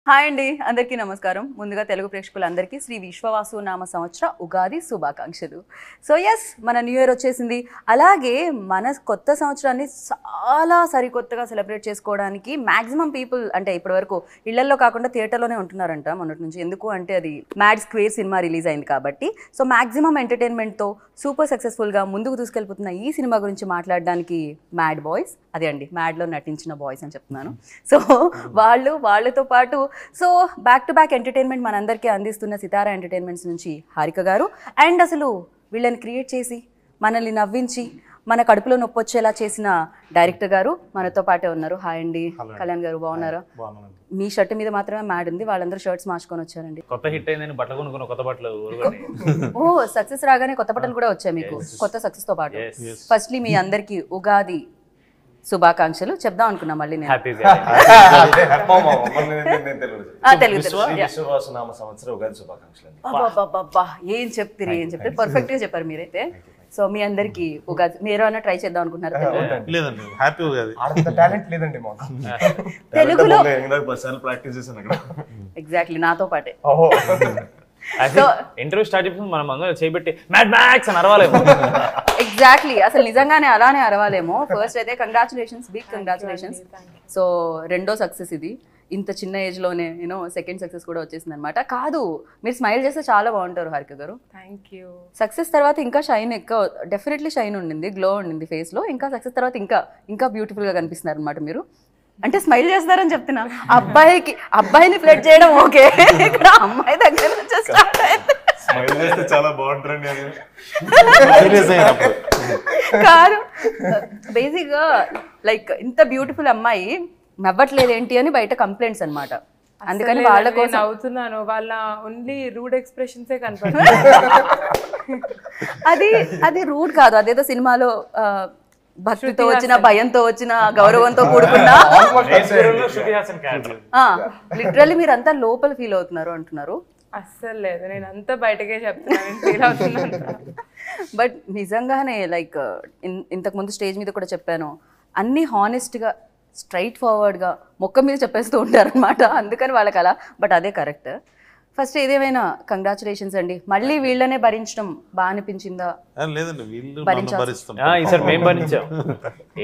Hi అండి, అందరికీ నమస్కారం. ముందుగా తెలుగు ప్రేక్షకులందరికీ శ్రీ విశ్వవాసు నామ సంవత్సర ఉగాది శుభాకాంక్షలు. సో ఎస్, మన న్యూ ఇయర్ వచ్చేసింది. అలాగే మన కొత్త సంవత్సరాన్ని చాలా సరికొత్తగా సెలబ్రేట్ చేసుకోవడానికి మ్యాక్సిమం పీపుల్ అంటే ఇప్పటివరకు ఇళ్లల్లో కాకుండా థియేటర్లోనే ఉంటున్నారంట మొన్నటి నుంచి. ఎందుకు అంటే అది మ్యాడ్ స్క్వేర్ సినిమా రిలీజ్ అయింది కాబట్టి. సో మ్యాక్సిమం ఎంటర్టైన్మెంట్తో సూపర్ సక్సెస్ఫుల్గా ముందుకు తీసుకెళ్ళిపోతున్న ఈ సినిమా గురించి మాట్లాడడానికి మ్యాడ్ బాయ్స్, అదే అండి మ్యాడ్లో నటించిన బాయ్స్ అని చెప్తున్నాను. సో వాళ్ళతో పాటు so back to back entertainment మనందరికీ అందిస్తున్న సితారా ఎంటర్టైన్మెంట్స్ నుంచి హారిక గారు, అండ్ అసలు వీళ్ళని క్రియేట్ చేసి మనల్ని నవ్వించి మన కడుపులో నొప్పి వచ్చేలా చేసిన డైరెక్టర్ గారు మనతో పాటే ఉన్నారు. హాయ్ అండి. కళ్యాణ్ గారు బాగున్నారా? మీ షర్ట్ మీద మాత్రమే మ్యాడ్ ఉంది, వాళ్ళందరూ షర్ట్స్ మార్చుకొని వచ్చారండి. కొత్త హిట్ అయిందని బట్టలు కొనుక్కున్న కొత్త బట్టలు. ఓ సక్సెస్ రాగానే కొత్త బట్టలు కూడా వచ్చాయి మీకు, కొత్త సక్సెస్ తో పాటు. ఫస్ట్లీ మీ అందరికి ఉగాది శుభాకాంక్షలు చెప్దాం అనుకున్నా. మళ్ళీ నేను ఏం చెప్తారు పర్ఫెక్ట్ గా చెప్పారు మీరైతే. సో మీ అందరికి ఉగాది మీరు అన్న ట్రై చేద్దాం అనుకుంటున్నారు. తెలుగులో ఎగ్జాక్ట్లీ నాతో పాటే. ఇంటర్వ్యూ స్టార్ట్ చేసి మనం అందరూ చేయబెట్టి మ్యాడ్ మ్యాక్స్ అని అరవాలేమో. ఎగ్జాక్ట్లీ, అసలు నిజంగానే అలానే అరవాలేమో. ఫస్ట్ అయితే కంగ్రాచులేషన్స్, బిగ్ కంగ్రాచులేషన్స్. సో రెండో సక్సెస్ ఇది, ఇంత చిన్న ఏజ్ లోనే యూనో సెకండ్ సక్సెస్ కూడా వచ్చేసింది అనమాట. కాదు, మీరు స్మైల్ చేస్తే చాలా బాగుంటారు హారిక గారు. Thank you. సక్సెస్ తర్వాత ఇంకా షైన్ ఎక్కువ, డెఫినెట్లీ షైన్ ఉండింది, గ్లో ఉండింది ఫేస్ లో. ఇంకా సక్సెస్ తర్వాత ఇంకా బ్యూటిఫుల్ గా కనిపిస్తున్నారు అనమాట మీరు. అంటే స్మైల్ చేస్తారని చెప్తున్నా. అబ్బాయిని ఫ్లడ్ చేయడం ఓకే, ఇక్కడ అమ్మాయి దగ్గర నుంచి స్టార్ట్ అయింది. కాదు, బేసిక్ గా లైక్ ఇంత బ్యూటిఫుల్ అమ్మాయి నవ్వట్లేదు ఏంటి అని బయట కంప్లైంట్స్ అనమాట. అందుకని వాళ్ళ కోసం అవుతున్నాను, వాళ్ళ ఓన్లీ రూడ్ ఎక్స్ప్రెషన్సే కనపడుతుంది. అది రూడ్ కాదు, అదేదో సినిమాలో భక్తితో వచ్చిన, భయంతో వచ్చిన, గౌరవంతో కూడుకున్నా లిటరల్లీ మీరంతా లోపల ఫీల్ అవుతున్నారు అంటున్నారు. అస్సలు లేదు, నేను అంతా బయటకే చెప్తున్నాను, ఫీల్ అవుతున్నాను. బట్ నిజంగానే లైక్ ఇంతకు ముందు స్టేజ్ మీద కూడా చెప్పాను, అన్ని హానెస్ట్గా స్ట్రైట్ ఫార్వర్డ్గా మొక్క మీద చెప్పేస్తూ ఉంటారు అనమాట. అందుకని వాళ్ళకి అలా, బట్ అదే కరెక్ట్. ఫస్ట్ ఏదేమైనా కంగ్రాచులేషన్స్ అండి. మళ్ళీ వీళ్ళనే భరించడం బాగా అనిపించిందా? ఈసారి మేము భరించాం.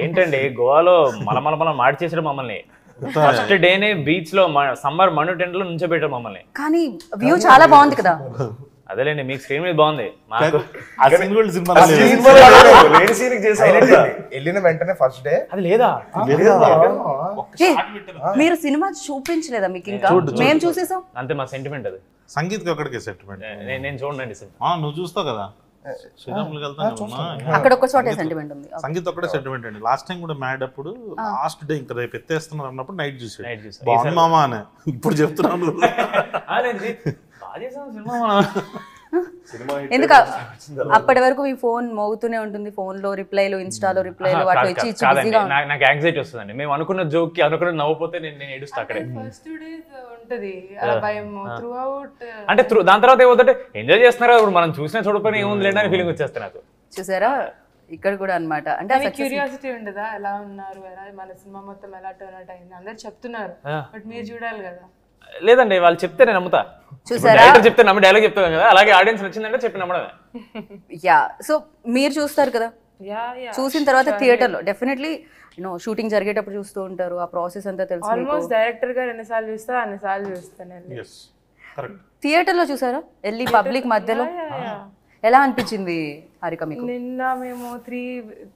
ఏంటండి గోవాలో మనం మార్చేసారు మమ్మల్ని. ఫస్ట్ డేనే బీచ్ లో సమ్మర్ మను టెంట్ లో నుంచోబెట్టారు మమ్మల్ని. కానీ వ్యూ చాలా బాగుంది కదా. అదేలేండి, మీకు స్క్రీన్ మీద బాగుంది, మాకు వెళ్ళిన వెంటనే ఫస్ట్ డే అది లేదా. మీరు సినిమా చూపించలేదా మీకు? ఇంకా మేము చూసేసాం అంతే. మా సెంటిమెంట్ అది. సంగీత్ ఒకటికే సెంటిమెంట్. నేను చూడండి సార్. నువ్వు చూస్తావు కదా, శ్రీరాములు అక్కడ ఒక చోటే సెంటిమెంట్ ఉంది. సంగీత్ ఒకటే సెంటిమెంట్ అండి. లాస్ట్ టైం కూడా మ్యాడ్ అప్పుడు లాస్ట్ డే ఇంకా రేపు ఎత్తేస్తున్నారు అన్నప్పుడు నైట్ చూసాడు, బాగుంది మామా అని. ఇప్పుడు చెప్తున్నాను ఎందుకు అప్పటి వరకు మీ ఫోన్ మోగుతూనే ఉంటుంది, ఫోన్ లో రిప్లైలు, ఇన్స్టాలో రిప్లైలు, వాటి వచ్చి నాకు యాంగ్జైటీ వస్తుందండి. మేము అనుకున్న జోక్ కి అనుకున్న నవ్వుపోతే నేను ఏడుస్తా అక్కడే. ఫస్ట్ 2 days ఉంటది భయం త్రూ అవుట్. అంటే దాని తర్వాత ఏమవుతుంటే ఎంజాయ్ చేస్తున్నారు, ఇప్పుడు మనం చూసినా చూడకపోయినా ఏముంది లేదని ఫీలింగ్ వచ్చేస్తా నాకు. చూసారా ఇక్కడ కూడా అనమాట. అంటే క్యూరియాసిటీ ఉండదా, ఎలా ఉన్నారు, ఎలా మన సినిమా మొత్తం ఎలా టర్న్ అవుట్ అయింది, అందరు చెప్తున్నారు, బట్ మీరు చూడాలి కదా. లేదండి, వాళ్ళు చెప్తే నేను నమ్ముతా. చెప్తే నమ్మి డైలాగ్ చెప్తాను కదా, అలాగే ఆడియన్స్ నచ్చిందంటే చెప్పి నమ్మడమే. యా, సో మీరు చూస్తారు కదా, చూసిన తర్వాత థియేటర్ లో డెఫినెట్లీ షూటింగ్ జరిగేటప్పుడు చూస్తూ ఉంటారు, ఆ ప్రాసెస్ అంతా తెలుసు. ఆల్మోస్ట్ డైరెక్టర్ గారు ఎన్నిసార్లు చూస్తా అన్నిసార్లు చూస్తాను. థియేటర్ లో చూసారా వెళ్ళి పబ్లిక్ మధ్యలో? ఎలా అనిపించింది హారిక మీకు? నిన్న మేము 3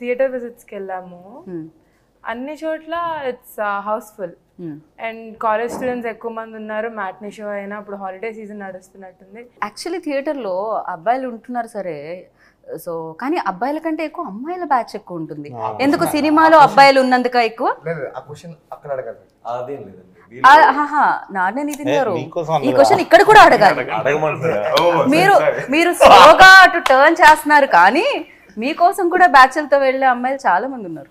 థియేటర్ విజిట్స్ కి వెళ్ళాము. అన్ని చోట్ల it's house full and college students ఎక్కువ మంది ఉన్నారు. మ్యాట్నీ షో అయినా ఇప్పుడు హాలిడే సీజన్ నడుస్తున్నట్టుంది. యాక్చువల్లీ థియేటర్లో అబ్బాయిలు ఉంటున్నారు సరే, సో కానీ అబ్బాయిల కంటే ఎక్కువ అమ్మాయిల బ్యాచ్ ఎక్కువ ఉంటుంది. ఎందుకు సినిమాలో అబ్బాయిలు ఉన్నందుక ఎక్కువ? నాన్నే నితిన్ గారు ఈ క్వశ్చన్ ఇక్కడ కూడా అడగాలి. మీరు స్లోగా అటు టర్న్ చేస్తున్నారు, కానీ మీకోసం కూడా బ్యాచ్లతో వెళ్ళే అమ్మాయిలు చాలా మంది ఉన్నారు.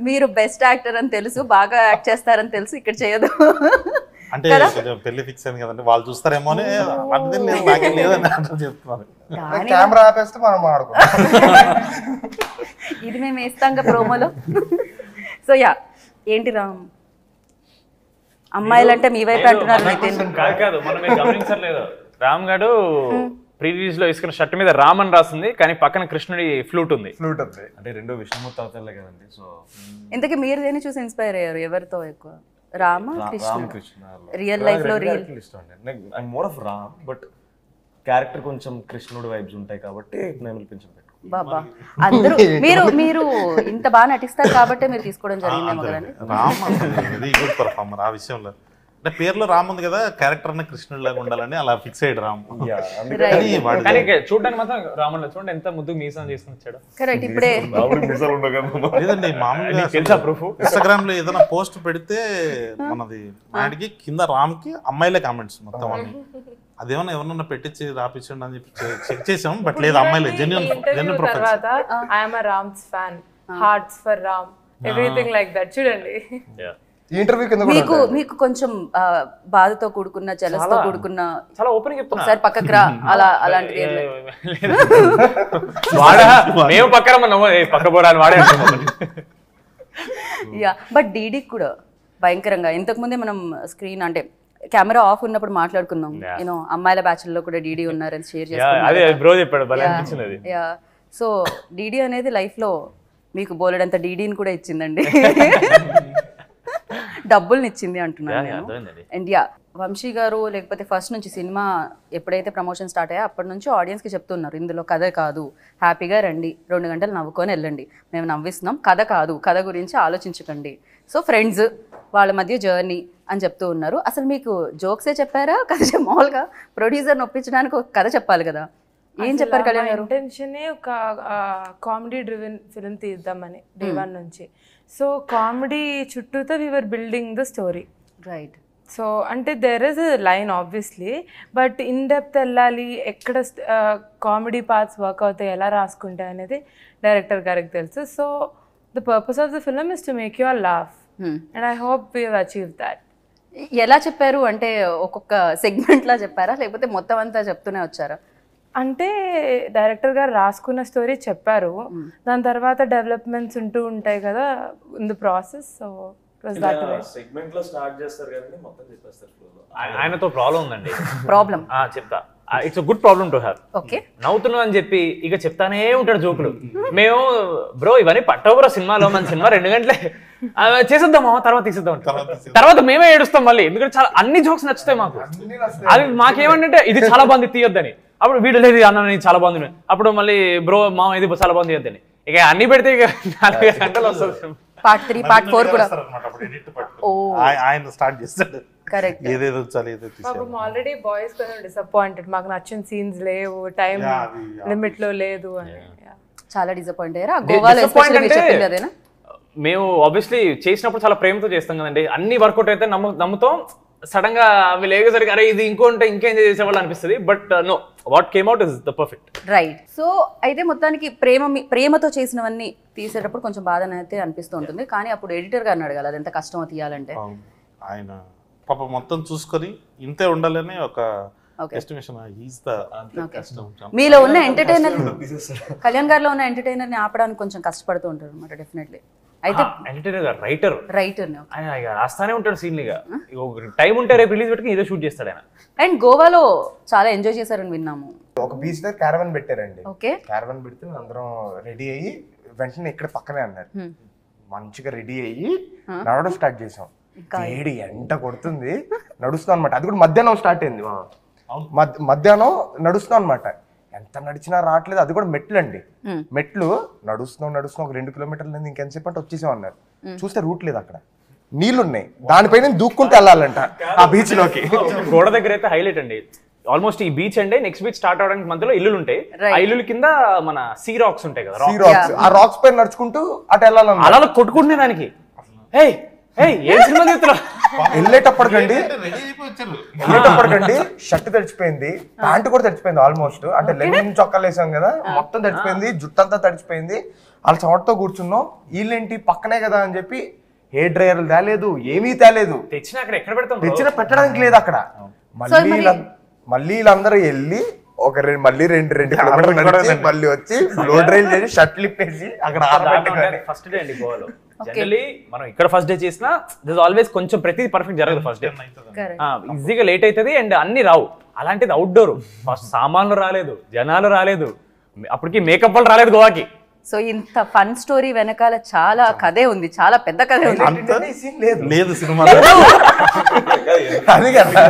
మీరు బెస్ట్ యాక్టర్ అని తెలుసు, బాగా యాక్ట్ చేస్తారని తెలుసు, ఇక్కడ చేయదు అంటే పెళ్లి ఫిక్స్ అయింది కదండి, వాళ్ళు చూస్తారేమో అని చెప్తున్నారు. కెమెరా ఆపేస్తే మనం ఆడుకుంటాం. ఇది మేము వేస్తాం ప్రోమోలో. సో యా, ఏంటి రామ్ అమ్మాయిలంటే మీ వైపు అంటున్నారు నితిన్. కాదు మనం మీరు గమనించలేదు, రామ్ గారు ప్రీ రిలీజ్ లో వేసుకున్న షర్ట్ మీద రామ్ అని రాసింది, కానీ పక్కన కృష్ణుడి ఫ్లూట్ ఉంది. అంటే రెండు విష్ణుమూర్తి అవతారులే కదండి. సో ఇంతకీ మీరు దేని చూసి ఇన్స్పైర్ అయ్యారు? ఎవరితో ఎక్కువ? రామ కృష్ణ? రామకృష్ణ రియల్ లైఫ్ లో రియల్ ఇష్టం అండి. I more of Ram, but character కొంచెం కృష్ణుడు వైబ్స్ ఉంటాయి కాబట్టి నేను పిలిపించాను. బాబా అందరూ మీరు ఇంత బాగా నటిస్తారు కాబట్టి మీరు తీసుకోవడం జరిగిందేమో కదండి. రామ్ వెరీ గుడ్ పర్ఫార్మర్ ఆ విషయంలో. అంటే పేరులో రామ్ ఉంది కదా, క్యారెక్టర్ అన్న కృష్ణుడు లాగా ఉండాలని అలా ఫిక్స్ అయ్యాడు రామ్. కానీ చూడడానికి మాత్రం రాముడు చూడండి ఎంత ముద్దు మీసం చేసుకుని వచ్చాడు. కరెక్ట్. ఇప్పుడే లేదండి మామూలుగా తెలుసా ప్రూఫ్? ఇన్స్టాగ్రామ్ లో ఏదైనా పోస్ట్ పెడితే మనది మ్యాడ్కి కింద రామ్ కి అమ్మాయిలే కామెంట్స్ మొత్తం అన్ని. అదేమన్నా ఎవరన్నా పెట్టించి రాపించండి అని చెప్పి చెక్ చేసాం, బట్ లేదు అమ్మాయిలే. Genuine profile. I'm a Rams fan, hearts for Ram, everything like that. చూడండి ఇంటర్వ్యూ కింద మీకు కొంచెం బాధతో కూడుకున్న చెలస్తో కూడుకున్న చాలా ఓపెన్ చెప్తున్నా. ఒకసారి పక్కకు రా అలాంటిది ఏం లేదు. వాడా మేము పక్కన పక్క పోరాని వాడే. యా బట్ డీడీ కూడా భయంకరంగా ఇంతకు ముందే మనం స్క్రీన్ అంటే కెమెరా ఆఫ్ ఉన్నప్పుడు మాట్లాడుకున్నాం. యూనో అమ్మాయిల బ్యాచ్ లో కూడా డీడీ ఉన్నారని షేర్ చేస్తాం. అదే బ్రో చెప్పాడు, భలే అనిపించింది. యా సో డీడీ అనేది లైఫ్ లో మీకు బోలెడంత డీడీని కూడా ఇచ్చిందండి. డబ్బుల్ని ఇచ్చింది అంటున్నాను నేను. అండ్ యా వంశీ గారు లేకపోతే ఫస్ట్ నుంచి సినిమా ఎప్పుడైతే ప్రమోషన్ స్టార్ట్ అయ్యా అప్పటి నుంచి ఆడియన్స్కి చెప్తున్నారు, ఇందులో కథ కాదు, హ్యాపీగా రండి, 2 గంటలు నవ్వుకొని వెళ్ళండి, మేము నవ్విస్తున్నాం, కథ కాదు, కథ గురించి ఆలోచించకండి, సో ఫ్రెండ్స్ వాళ్ళ మధ్య జర్నీ అని చెప్తూ ఉన్నారు. అసలు మీకు జోక్సే చెప్పారా కథ? మామూలుగా ప్రొడ్యూసర్ని ఒప్పించడానికి ఒక కథ చెప్పాలి కదా, ఏం చెప్పారు కళ్యాణ్ గారు? ఇంటెన్షనే ఒక కామెడీ డ్రివెన్ ఫిల్మ్ తీద్దామని డే 1 నుంచి. సో కామెడీ చుట్టూతో we're building the story. Right. So అంటే there is a line obviously, but in depth వెళ్ళాలి, ఎక్కడ కామెడీ పార్ట్స్ వర్క్ అవుతాయి, ఎలా రాసుకుంటాయి అనేది డైరెక్టర్ గారికి తెలుసు. So the purpose of the film is to make you all laugh and I hope we have achieved that. ఎలా చెప్పారు అంటే ఒక్కొక్క సెగ్మెంట్లా చెప్పారా లేకపోతే మొత్తం అంతా చెప్తూనే వచ్చారా? అంటే డైరెక్టర్ గారు రాసుకున్న స్టోరీ చెప్పారు, దాని తర్వాత డెవలప్మెంట్స్ ఉంటూ ఉంటాయి కదా in the process. So segment లో స్టార్ట్ చేస్తారు కానీ మొత్తం చెప్పేస్తారు. ఆయనతో ప్రాబ్లం ఉందండి. ప్రాబ్లం చెప్తా. It's good problem to have. Okay నవ్వుతున్నావు అని చెప్పి ఇక చెప్తానే ఉంటాడు జోకులు. మేము బ్రో ఇవన్నీ పట్టవు బ్రో, సినిమాలో మన సినిమా 2 గంటలే చేసేద్దామా తర్వాత తీసేద్దాం, తర్వాత మేమే ఏడుస్తాం మళ్ళీ, ఎందుకంటే చాలా అన్ని జోక్స్ నచ్చుతాయి మాకు. అవి మాకేమంటే ఇది చాలా బాగుంది తీయొద్దని, అప్పుడు వీడు లేదు అన్న చాలా బాగుంది, అప్పుడు మళ్ళీ బ్రో మా ఇది చాలా బాగుంది తీయొద్దని, ఇక అన్ని పెడితే ఇక 4 గంటలు వస్తుంది. పార్ట్ 3 పార్ట్ 4 కూడా ఆయన స్టార్ట్ చేస్తాడు. కరెక్ట్. ఏదేదో చాలు ఏదో పాపం ఆల్రెడీ బాయ్స్ కొంచెం డిసప్పాయింటెడ్, మాకు నచ్చిన సీన్స్ లేవు, టైం లిమిట్ లో లేదు అని చాలా డిసప్పాయింట్ అయ్యారా? గోవాలో ఎస్పెషల్లీ మీరు చెప్పింది అదేనా? మేము ఆబ్వియస్లీ చేసినప్పుడు చాలా ప్రేమతో చేస్తాం కదండి, అన్ని వర్కౌట్ అయితే నమ్ముతాం. సడన్ గా అవి లేకపోతే అరే ఇది ఇంకోంటే ఇంకేం చేసేవాళ్ళు అనిపిస్తుంది, but know what came out is the perfect. Right. So అయితే మొత్తానికి ప్రేమతో చేసినవన్నీ తీసేటప్పుడు కొంచెం బాధ అయితే అనిపిస్తూ ఉంటుంది, కానీ అప్పుడు ఎడిటర్ గారిని అడగాలి అది ఎంత కష్టమో తీయాలంటే. ఆయన పాప మొత్తం చూసుకొని ఇంతే ఉండాలని ఒక ఎస్టిమేషన్. మీలో ఉన్న ఎంటర్టైనర్ కళ్యాణ్ గారిలో ఉన్న ఎంటర్టైనర్ ని ఆపడానికి కొంచెం కష్టపడుతూ ఉంటారు అనమాట డెఫినెట్లీ. అయితే రైటర్ ఆయన రాస్తానే ఉంటాడు సీన్లుగా, టైం ఉంటే రేపు రిలీజ్ పెట్టుకుని ఇదే షూట్ చేస్తాడు ఆయన. అండ్ గోవాలో చాలా ఎంజాయ్ చేశారని విన్నాము. ఒక బీచ్ దగ్గర క్యారవన్ పెట్టారండి. ఓకే. క్యారవన్ పెడితే అందరం రెడీ అయ్యి వెంటనే ఇక్కడ పక్కనే అన్నారు, మంచిగా రెడీ అయ్యి నడవడం స్టార్ట్ చేసాం. వేడి ఎంట కొడుతుంది, నడుస్తాం అనమాట. అది కూడా మధ్యాహ్నం స్టార్ట్ అయింది, మధ్యాహ్నం నడుస్తాం అనమాట. ఎంత నడిచినా రావట్లేదు, అది కూడా మెట్లు అండి. మెట్లు నడుస్తున్నాం ఒక 2 కిలోమీటర్లు ఇంకెంతసేపు అంటే వచ్చేసాం అన్నారు. చూస్తే రూట్ లేదు, అక్కడ నీళ్లున్నాయి, దానిపైన దూక్కుంటూ వెళ్ళాలంట ఆ బీచ్ లోకి. గోడ దగ్గర అయితే హైలైట్ అండి, ఆల్మోస్ట్ ఈ బీచ్ అండి నెక్స్ట్ బీచ్ స్టార్ట్ అవడానికి మధ్యలో ఇల్లులు ఉంటాయి, ఆ ఇల్లు కింద మన సీ రాక్స్ ఉంటాయి కదా, ఆ రాక్స్ పైన నడుచుకుంటూ అటు వెళ్ళాలన్న అలా కొట్టుకుంటున్నాయి దానికి. వెళ్ళేటప్పటికండి షర్ట్ తడిచిపోయింది, ప్యాంట్ కూడా తడిచిపోయింది ఆల్మోస్ట్. అంటే లెనిన్ చొక్కాలు వేసాం కదా, మొత్తం తడిచిపోయింది, జుట్టంతా తడిచిపోయింది. వాళ్ళ చోటతో కూర్చున్నాం. వీళ్ళేంటి పక్కనే కదా అని చెప్పి హెయిర్ డ్రైయర్లు తేలేదు, ఏమీ తేలేదు, తెచ్చిన పెట్టడానికి లేదు అక్కడ. మళ్ళీ వీళ్ళందరూ వెళ్ళి మళ్ళీ రెండు కిలోమీటర్లు నడిచి మళ్ళీ వచ్చి లో డ్రైవ్ చేసి షర్ట్లు ఇప్పేసి అక్కడ ఆరబెట్టుకొని ఫస్ట్ డే అండి గోవాలో. జనరల్లీ మనం ఇక్కడ ఫస్ట్ డే చేసినా దిస్ ఆల్వేస్ కొంచెం ప్రతిదీ పర్ఫెక్ట్ జరగదు ఫస్ట్ డే. ఈజీగా లేట్ అవుతుంది అండ్ అన్ని రావు. అలాంటిది అవుట్డోర్ ఫస్ట్ సామాన్లు రాలేదు, జనాలు రాలేదు, అప్పటికి మేకప్ వాళ్ళు రాలేదు గోవాకి. సో ఇంత ఫన్ స్టోరీ వెనకాల చాలా కథే ఉంది, చాలా పెద్ద కథే ఉంది. లేదు సినిమా అది కదా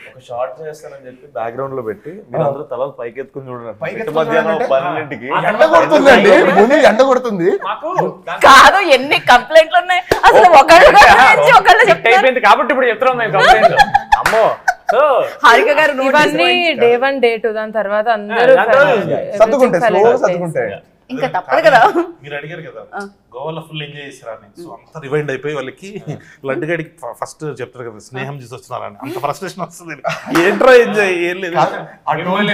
ఒక షార్ట్ చేస్తానని చెప్పి బ్యాక్గ్రౌండ్ లో పెట్టి మీరు అందరూ తలలు పైకెత్తుకుని చూడండి. మధ్యాహ్నం 12కి ఎండ కొడుతుందండి, ముందు ఎండ కొడుతుంది. కాదు ఎన్ని కంప్లైంట్లు ఉన్నాయి అసలు ఒకళ్ళు అయిపోయింది కాబట్టి ఇప్పుడు చెప్తున్నాం మేము కంప్లైంట్. అమ్మో సో హారిక గారు ఇవన్నీ Day 1 Day 2 దాని తర్వాత అందరూ సర్దుకుంటాయి. ఇంకా తప్పదు కదా. మీరు అడిగారు కదా గోవాలో ఫుల్ ఎంజాయ్ చేశారని. సో అంత రివైండ్ అయిపోయి వాళ్ళకి లడ్డు గడికి ఫస్ట్ చెప్తారు కదా స్నేహం చేసి వస్తున్నారని, అంత ఫ్రస్ట్రేషన్ వస్తుంది. ఏంట్రా ఎంజాయ్ ఏం లేదు.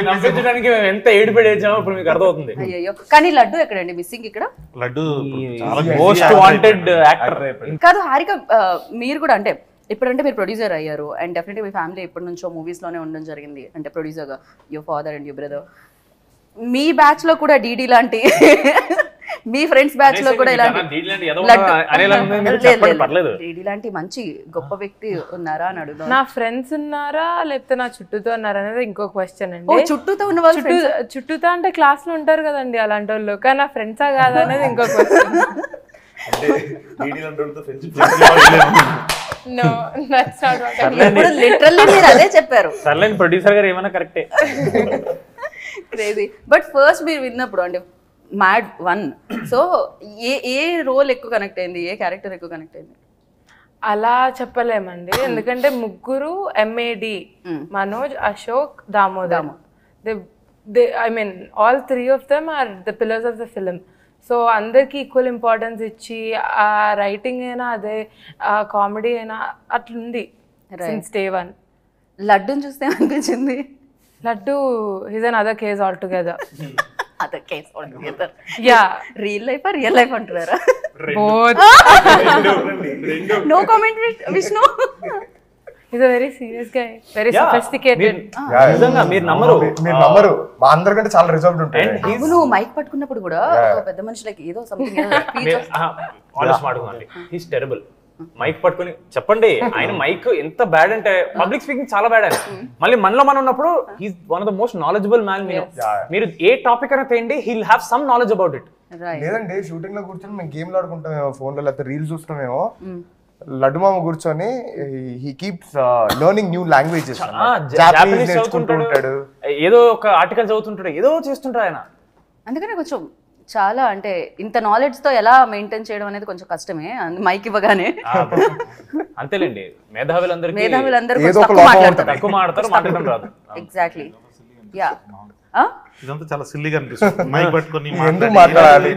నవ్వించడానికి ఎంత ఏడుపడి ఏడ్చామో ఇప్పుడు మీకు అర్థమవుతుంది. అయ్యో కానీ లడ్డు ఎక్కడండి మిస్సింగ్ ఇక్కడ? లడ్డు మోస్ట్ వాంటెడ్ యాక్టర్ కాదు హారిక, మీరు కూడా అంటే ఇప్పుడంటే మీరు ప్రొడ్యూసర్ అయ్యారు అండ్ డెఫినెట్గా మీ ఫ్యామిలీ ఎప్పటి నుంచో మూవీస్ లోనే ఉండడం జరిగింది, అంటే ప్రొడ్యూసర్గా your father and your brother. Me batch లో కూడా డీడీ లాంటి మీ ఫ్రెండ్స్ బ్యాచ్ లో కూడా ఇలాంటి డీడీ లాంటి మంచి గొప్ప వ్యక్తి ఉన్నారా అని అడుగుతాను. నా ఫ్రెండ్స్ ఉన్నారా లేకపోతే నా చుట్టూతో ఉన్నారా అనేది ఇంకో క్వశ్చన్ అండి. చుట్టూతో ఉన్న వాళ్ళు చుట్టూతో అంటే క్లాస్ లో ఉంటారు కదండి అలాంటి వాళ్ళు, కానీ నా ఫ్రెండ్సా కాదా అనేది ఇంకో క్వశ్చన్. లిటరల్లీ మీరు అదే చెప్పారు. సర్లేని ప్రొడ్యూసర్ గారు ఏమైనా కరెక్టే. క్రేజీ. బట్ ఫస్ట్ మీరు విన్నప్పుడు అంటే మ్యాడ్ 1, సో ఏ రోల్ ఎక్కువ కనెక్ట్ అయింది, ఏ క్యారెక్టర్ ఎక్కువ కనెక్ట్ అయింది? అలా చెప్పలేమండి, ఎందుకంటే ముగ్గురు MAD, Manoj, Ashok, Damodar. I mean all 3 of them are the pillars of the film. So అందరికి ఈక్వల్ ఇంపార్టెన్స్ ఇచ్చి ఆ రైటింగ్ అయినా అదే కామెడీ అయినా అట్లుంది సిన్స్ Day 1. లడ్డూని చూస్తే అనిపించింది laddu is another case altogether. Other case altogether. Yeah real life అంటున్నారా? Both. No comment Vishnu. He's a very serious guy, very sophisticated. నిజంగా మీరు నమ్మరు మా అందరికంటే చాలా రిజర్వ్డ్ ఉంటాయి. అవును, మైక్ పట్టుకున్నప్పుడు కూడా ఒక పెద్ద మనిషి లైక్ ఏదో సంథింగ్ ఆనెస్ట్ మాట్లాడుకోండి, హీస్ టెరబుల్. మైక్ పట్టుకుని చెప్పండి, ఆయన మైక్ ఎంత బ్యాడ్ అంటే పబ్లిక్ స్పీకింగ్ చాలా బ్యాడ్ ఆయన. మళ్ళీ మనలో మనం ఉన్నప్పుడు he's one of the most knowledgeable man. మీరు ఏ టాపిక్ అయినా తేండి, he'll have some knowledge about it. లేదండి షూటింగ్ లో కూర్చొని మేము గేమ్లు ఆడుకుంటామేమో, ఫోన్ లో లేకపోతే రీల్స్ చూస్తామేమో, లడ్డు మామ కూర్చొని he keeps learning new languages. Japanese చదువుతుంటాడు, ఏదో ఒక ఆర్టికల్ చదువుతుంటాడు, ఏదో చేస్తుంటాడు ఆయన. అందుకనే కొంచెం చాలా అంటే ఇంత నాలెడ్జ్ తో ఎలా మెయింటైన్ చేయడం అనేది కొంచెం కష్టమే మైక్ ఇవ్వగానే. అంతేలేండి, మేధావులందరికీ తక్కువ మాట్లాడతారు, మాట్లాడడం రాదు. ఎగ్జాక్ట్లీ. యా ఇదంతా చాలా సిల్లీగా అనిపిస్తుంది. మైక్ పట్టుకొని మాట్లాడాలి.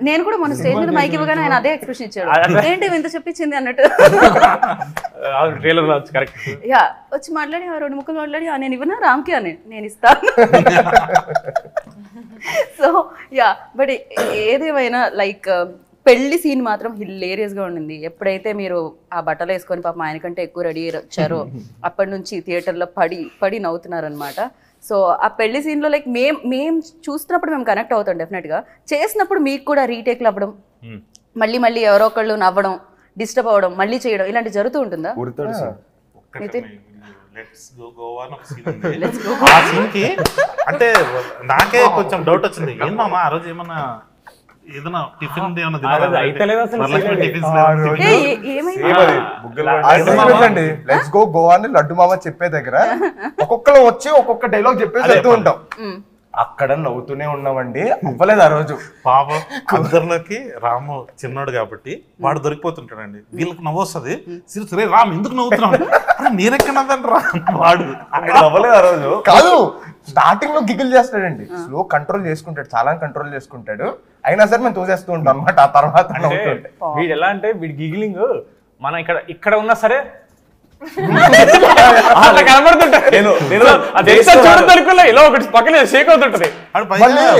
నేను కూడా మన స్టేజ్ మీద మైక్ ఇవ్వగానే ఆయన అదే ఎక్స్ప్రెషన్ ఇచ్చాడు, ఏంటి ఇంత చెప్పించింది అన్నట్టు. యా వచ్చి మాట్లాడి 2 ముక్కలు మాట్లాడి నేను ఇవ్వనా రామ్కి అని, నేను ఇస్తాను. సో యా బట్ ఏదేమైనా లైక్ పెళ్లి సీన్ మాత్రం హిలేరియస్ గా ఉండింది. ఎప్పుడైతే మీరు ఆ బట్టలు వేసుకొని పాపం ఆయన కంటే ఎక్కువ రెడీ వచ్చారో అప్పటి నుంచి థియేటర్లో పడి నవ్వుతున్నారనమాట. సో ఆ పెళ్లి సీన్ లో లైక్ మేము చూస్తున్నప్పుడు మేము కనెక్ట్ అవుతాం డెఫినెట్ గా. చేసినప్పుడు మీకు కూడా రీటేక్లు అవ్వడం, మళ్ళీ ఎవరో ఒకళ్ళు నవ్వడం, డిస్టర్బ్ అవ్వడం, మళ్ళీ చేయడం ఇలాంటి జరుగుతూ ఉంటుందా? అంటే నాకే కొంచెం డౌట్ వచ్చింది, ఏమమ్మా ఆ రోజు ఏమన్నా ఏదైనా టిఫిన్ లెట్స్ గో గోవా అని లడ్డు మామ చెప్పే దగ్గర ఒక్కొక్కరు వచ్చి ఒక్కొక్క డైలాగ్ చెప్పేసి వెళ్తూ ఉంటాం. అక్కడ నవ్వుతూనే ఉన్నామండి, అవ్వలేదు ఆ రోజు. పాపం అందరిలోకి రాము చిన్నోడు కాబట్టి వాడు దొరికిపోతుంటాడండి, వీళ్ళకి నవ్వు వస్తుంది. సరే రామ్ ఎందుకు నవ్వుతున్నాడు, నేనెక్కడ నవ్వండి రా వాడు అవ్వలేదు ఆ రోజు. కాదు స్టార్టింగ్ లో గిగిల్ చేస్తాడండి, స్లో కంట్రోల్ చేసుకుంటాడు, చాలా కంట్రోల్ చేసుకుంటాడు, అయినా సరే మేము తోసేస్తూ ఉంటాం అనమాట. ఆ తర్వాత నవ్వుతుంటే వీడు ఎలా అంటే వీడి గిగిలింగ్ మనం ఇక్కడ ఉన్నా సరే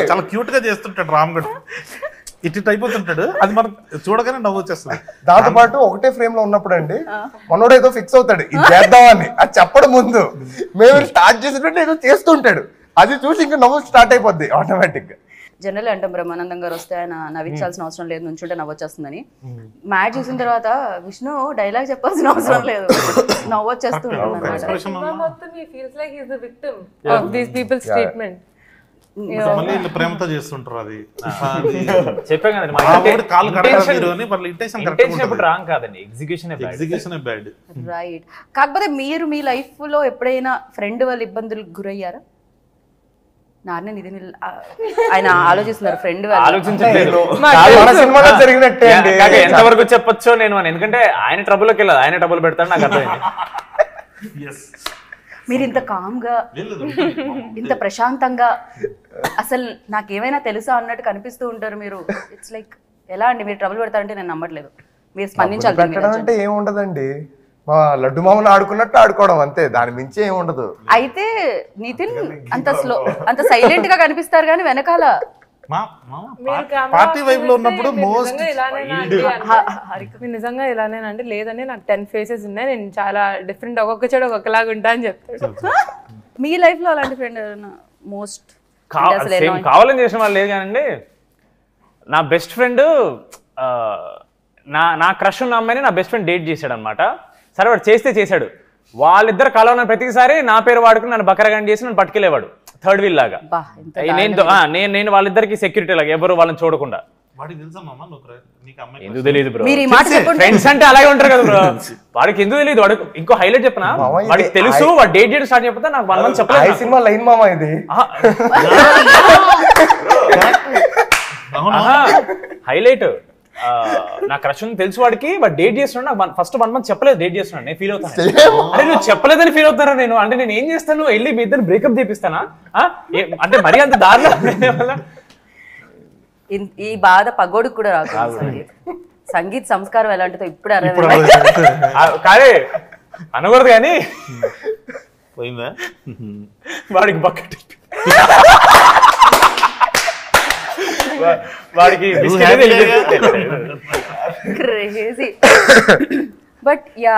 చాలా క్యూట్ గా చేస్తుంటాడు రామ్ గడ్, ఇటు అయిపోతుంటాడు, అది మనకు చూడగానే నవ్వు వచ్చేస్తుంది. దాంతో పాటు ఒకటే ఫ్రేమ్ లో ఉన్నప్పుడు అండి మనోడు ఏదో ఫిక్స్ అవుతాడు ఇది చేద్దామని, అది చెప్పడం ముందు మేము స్టార్ట్ చేసేటట్టు ఏదో చేస్తుంటాడు, అది చూసి ఇంకా నవ్వు స్టార్ట్ అయిపోద్ది ఆటోమేటిక్ గా. జనరల్ అంటాం బ్రహ్మానందం గారు వస్తే ఆయన నవ్వించాల్సిన అవసరం లేదు, నుంచుంటే నవ్వొచ్చేస్తుందని. మ్యాచ్ చూసిన తర్వాత విష్ణు డైలాగ్ చెప్పాల్సిన అవసరం లేదు, నవ్వొచ్చేస్తూ ఉంటుంది అన్నమాట. సినిమా మొత్తం he feels like he's the victim of these people's treatment. మళ్ళీ వీళ్ళు ప్రేమతో చేస్తుంటారు అది. చెప్పాం కదండి, మా వాడు కాళ్ళు కడగరు మీరు అని వాళ్ళ ఇంటెన్షన్ కరెక్ట్ ఇంటెన్షన్ ఎప్పుడు రాంగ్ కాదండి, ఎగ్జిక్యూషన్ ఎగ్జిక్యూషన్ బ్యాడ్. రైట్. కాకపోతే మీరు మీ లైఫ్ లో ఎప్పుడైనా ఫ్రెండ్ వాళ్ళ ఇబ్బందులకు గురయ్యారా? నాన్న ఇది ఆయన ఆలోచిస్తున్నారు ఫ్రెండ్ వాళ్ళు. ఆలోచించట్లేదు. మన సినిమాలో జరిగినట్టే అండి. ఎంతవరకు చెప్పొచ్చో నేను అని, ఎందుకంటే ఆయన ట్రబుల్కి వెళ్ళదు, ఆయన ట్రబుల్ పెడతాడు, నాకు అర్థమైంది. మీరు ఇంత కామ్గా ఇంత ప్రశాంతంగా అసలు నాకేమైనా తెలుసా అన్నట్టు కనిపిస్తూ ఉంటారు మీరు. ఇట్స్ లైక్ ఎలా అండి మీరు ట్రబుల్ పెడతారంటే నేను నమ్మట్లేదు. మీరు స్పందించాలి. పెట్టడం అంటే ఏముండదండి, మా లడ్డు మామూలు ఆడుకున్నట్టు ఆడుకోవడం అంతే, దాని మించి ఏమి ఉండదు. అయితే నితిన్ అంత సైలెంట్ గా కనిపిస్తారు కానీ వెనకాల పార్టీ వైబ్ లో ఉన్నప్పుడు మోస్ట్ మీరు నిజంగా ఇలానేనంటే లేదండి నాకు 10 ఫేసెస్ ఉన్నాయి, నేను చాలా డిఫరెంట్, ఒక్కొక్క చెడు ఒక్కొక్కలాగా ఉంటా అని చెప్తాడు. మీ లైఫ్ లో అలాంటి ఫ్రెండ్ మోస్ట్ కావాలని చేసిన వాళ్ళు లేదు కానండి. నా బెస్ట్ ఫ్రెండ్ నా క్రష్ ఉన్న అమ్మాయిని నా బెస్ట్ ఫ్రెండ్ డేట్ చేశాడు అనమాట. సరే వాడు చేశాడు, వాళ్ళిద్దరు కలవన ప్రతిసారి నా పేరు వాడుకుని నన్ను బకరగాని చేసి నన్ను పట్టుకెళ్ళేవాడు థర్డ్ వీల్ లాగా. నేను వాళ్ళిద్దరికి సెక్యూరిటీ లాగా, ఎవరు వాళ్ళని చూడకుండా. ఎందుకు తెలియదు బ్రో, ఫ్రెండ్స్ అంటే అలాగే ఉంటారు కదా బ్రో. వాడికి ఎందుకు తెలియదు, వాడికి ఇంకో హైలైట్ చెప్పనా, వాడికి తెలుసు వాడు డేట్ చేయడం స్టార్ట్ చెప్పితే నాకు 1 month చెప్పలేదు. సినిమా లైన్ మామ ఇది హైలైట్. నా క్రష్ తెలుసు వాడికి, వాడు డేట్ చేస్తున్నాడు, నాకు ఫస్ట్ 1 month చెప్పలేదు డేట్ చేస్తున్నాడు. నేను ఫీల్ అవుతాను, అరే నువ్వు చెప్పలేదని ఫీల్ అవుతారా నేను, అంటే నేను ఏం చేస్తాను, వెళ్ళి మీ ఇద్దరు బ్రేకప్ చేపిస్తానా అంటే మరీ అంత దారిలో. ఈ బాధ పగోడికి కూడా రాదు. సంగీత్ సంస్కారం ఎలాంటిదో ఇప్పుడు కాదే అనకూడదు కానీ పోయిందా వాడికి బకెట్ వాడికి క్రేజీ. బట్ యా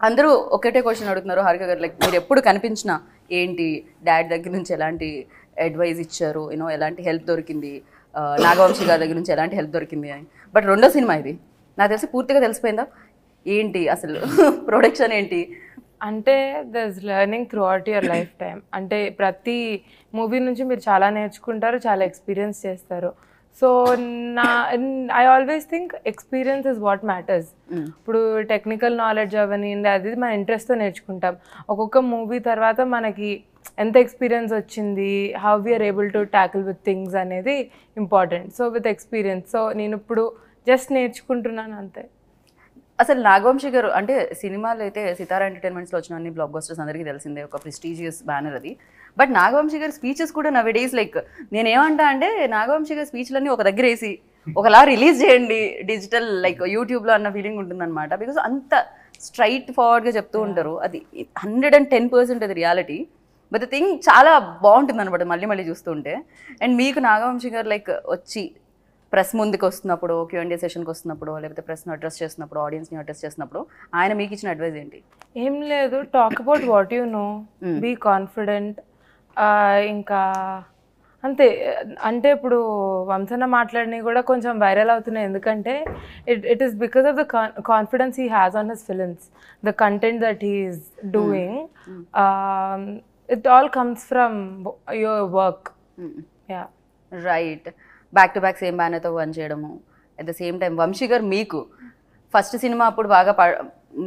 అందరూ ఒకటే క్వశ్చన్ అడుగుతున్నారు హారిక గారు, లైక్ మీరు ఎప్పుడు కనిపించినా ఏంటి డాడ్ దగ్గర నుంచి ఎలాంటి అడ్వైజ్ ఇచ్చారు, యూనో ఎలాంటి హెల్ప్ దొరికింది, నాగవంశీ గారి దగ్గర నుంచి ఎలాంటి హెల్ప్ దొరికింది అని. బట్ రెండో సినిమా ఇది నాకు తెలిసి పూర్తిగా తెలిసిపోయిందా ఏంటి అసలు ప్రొడక్షన్ ఏంటి అంటే దర్స్ learning through out your life time. అంటే ప్రతి మూవీ నుంచి మీరు చాలా నేర్చుకుంటారు, చాలా ఎక్స్పీరియన్స్ చేస్తారు. So I always think experience is what matters. ఇప్పుడు టెక్నికల్ నాలెడ్జ్ అవన్నీ అది మన ఇంట్రెస్ట్తో నేర్చుకుంటాం. ఒక్కొక్క మూవీ తర్వాత మనకి ఎంత ఎక్స్పీరియన్స్ వచ్చింది, how we're able to tackle with things అనేది important. So with experience, so నేను ఇప్పుడు జస్ట్ నేర్చుకుంటున్నాను అంతే. అసలు నాగవంశీ గారు అంటే సినిమాలు అయితే సితారా ఎంటర్టైన్మెంట్స్లో వచ్చిన అన్ని బ్లాక్ బస్టర్స్ అందరికీ తెలిసిందే, ఒక ప్రెస్టీజియస్ బ్యానర్ అది. బట్ నాగవంశీ గారి స్పీచెస్ కూడా నవ్ డేస్ లైక్ నేనేమంటా అంటే నాగవంశీ గారి స్పీచ్లన్నీ ఒక దగ్గర వేసి ఒకలా రిలీజ్ చేయండి డిజిటల్ లైక్ యూట్యూబ్లో అన్న ఫీలింగ్ ఉంటుందన్నమాట. బికాస్ అంత స్ట్రైట్ ఫార్వర్డ్గా చెప్తూ ఉంటారు, అది 110% అది రియాలిటీ. బట్ ద థింగ్ చాలా బాగుంటుంది అనమాట మళ్ళీ మళ్ళీ చూస్తుంటే. అండ్ మీకు నాగవంశీ గారు లైక్ వచ్చి ప్రెస్ ముందుకు వస్తున్నప్పుడు, Q&A సెషన్కి వస్తున్నప్పుడు, లేకపోతే ప్రెస్ను అడ్రస్ చేస్తున్నప్పుడు, ఆడియన్స్ని అడ్రస్ చేస్తున్నప్పుడు ఆయన మీకు ఇచ్చిన అడ్వైజ్ ఏంటి? ఏం లేదు, talk about what you know, be confident. ఇంకా అంతే. అంటే ఇప్పుడు వంశన మాట్లాడినవి కూడా కొంచెం వైరల్ అవుతున్నాయి, ఎందుకంటే it is because of the confidence he has on his films, the content that he is doing. It all comes from your work. Yeah right. Back to back same బ్యానర్తో పని చేయడము, at the same time Vamsi garu మీకు first cinema అప్పుడు బాగా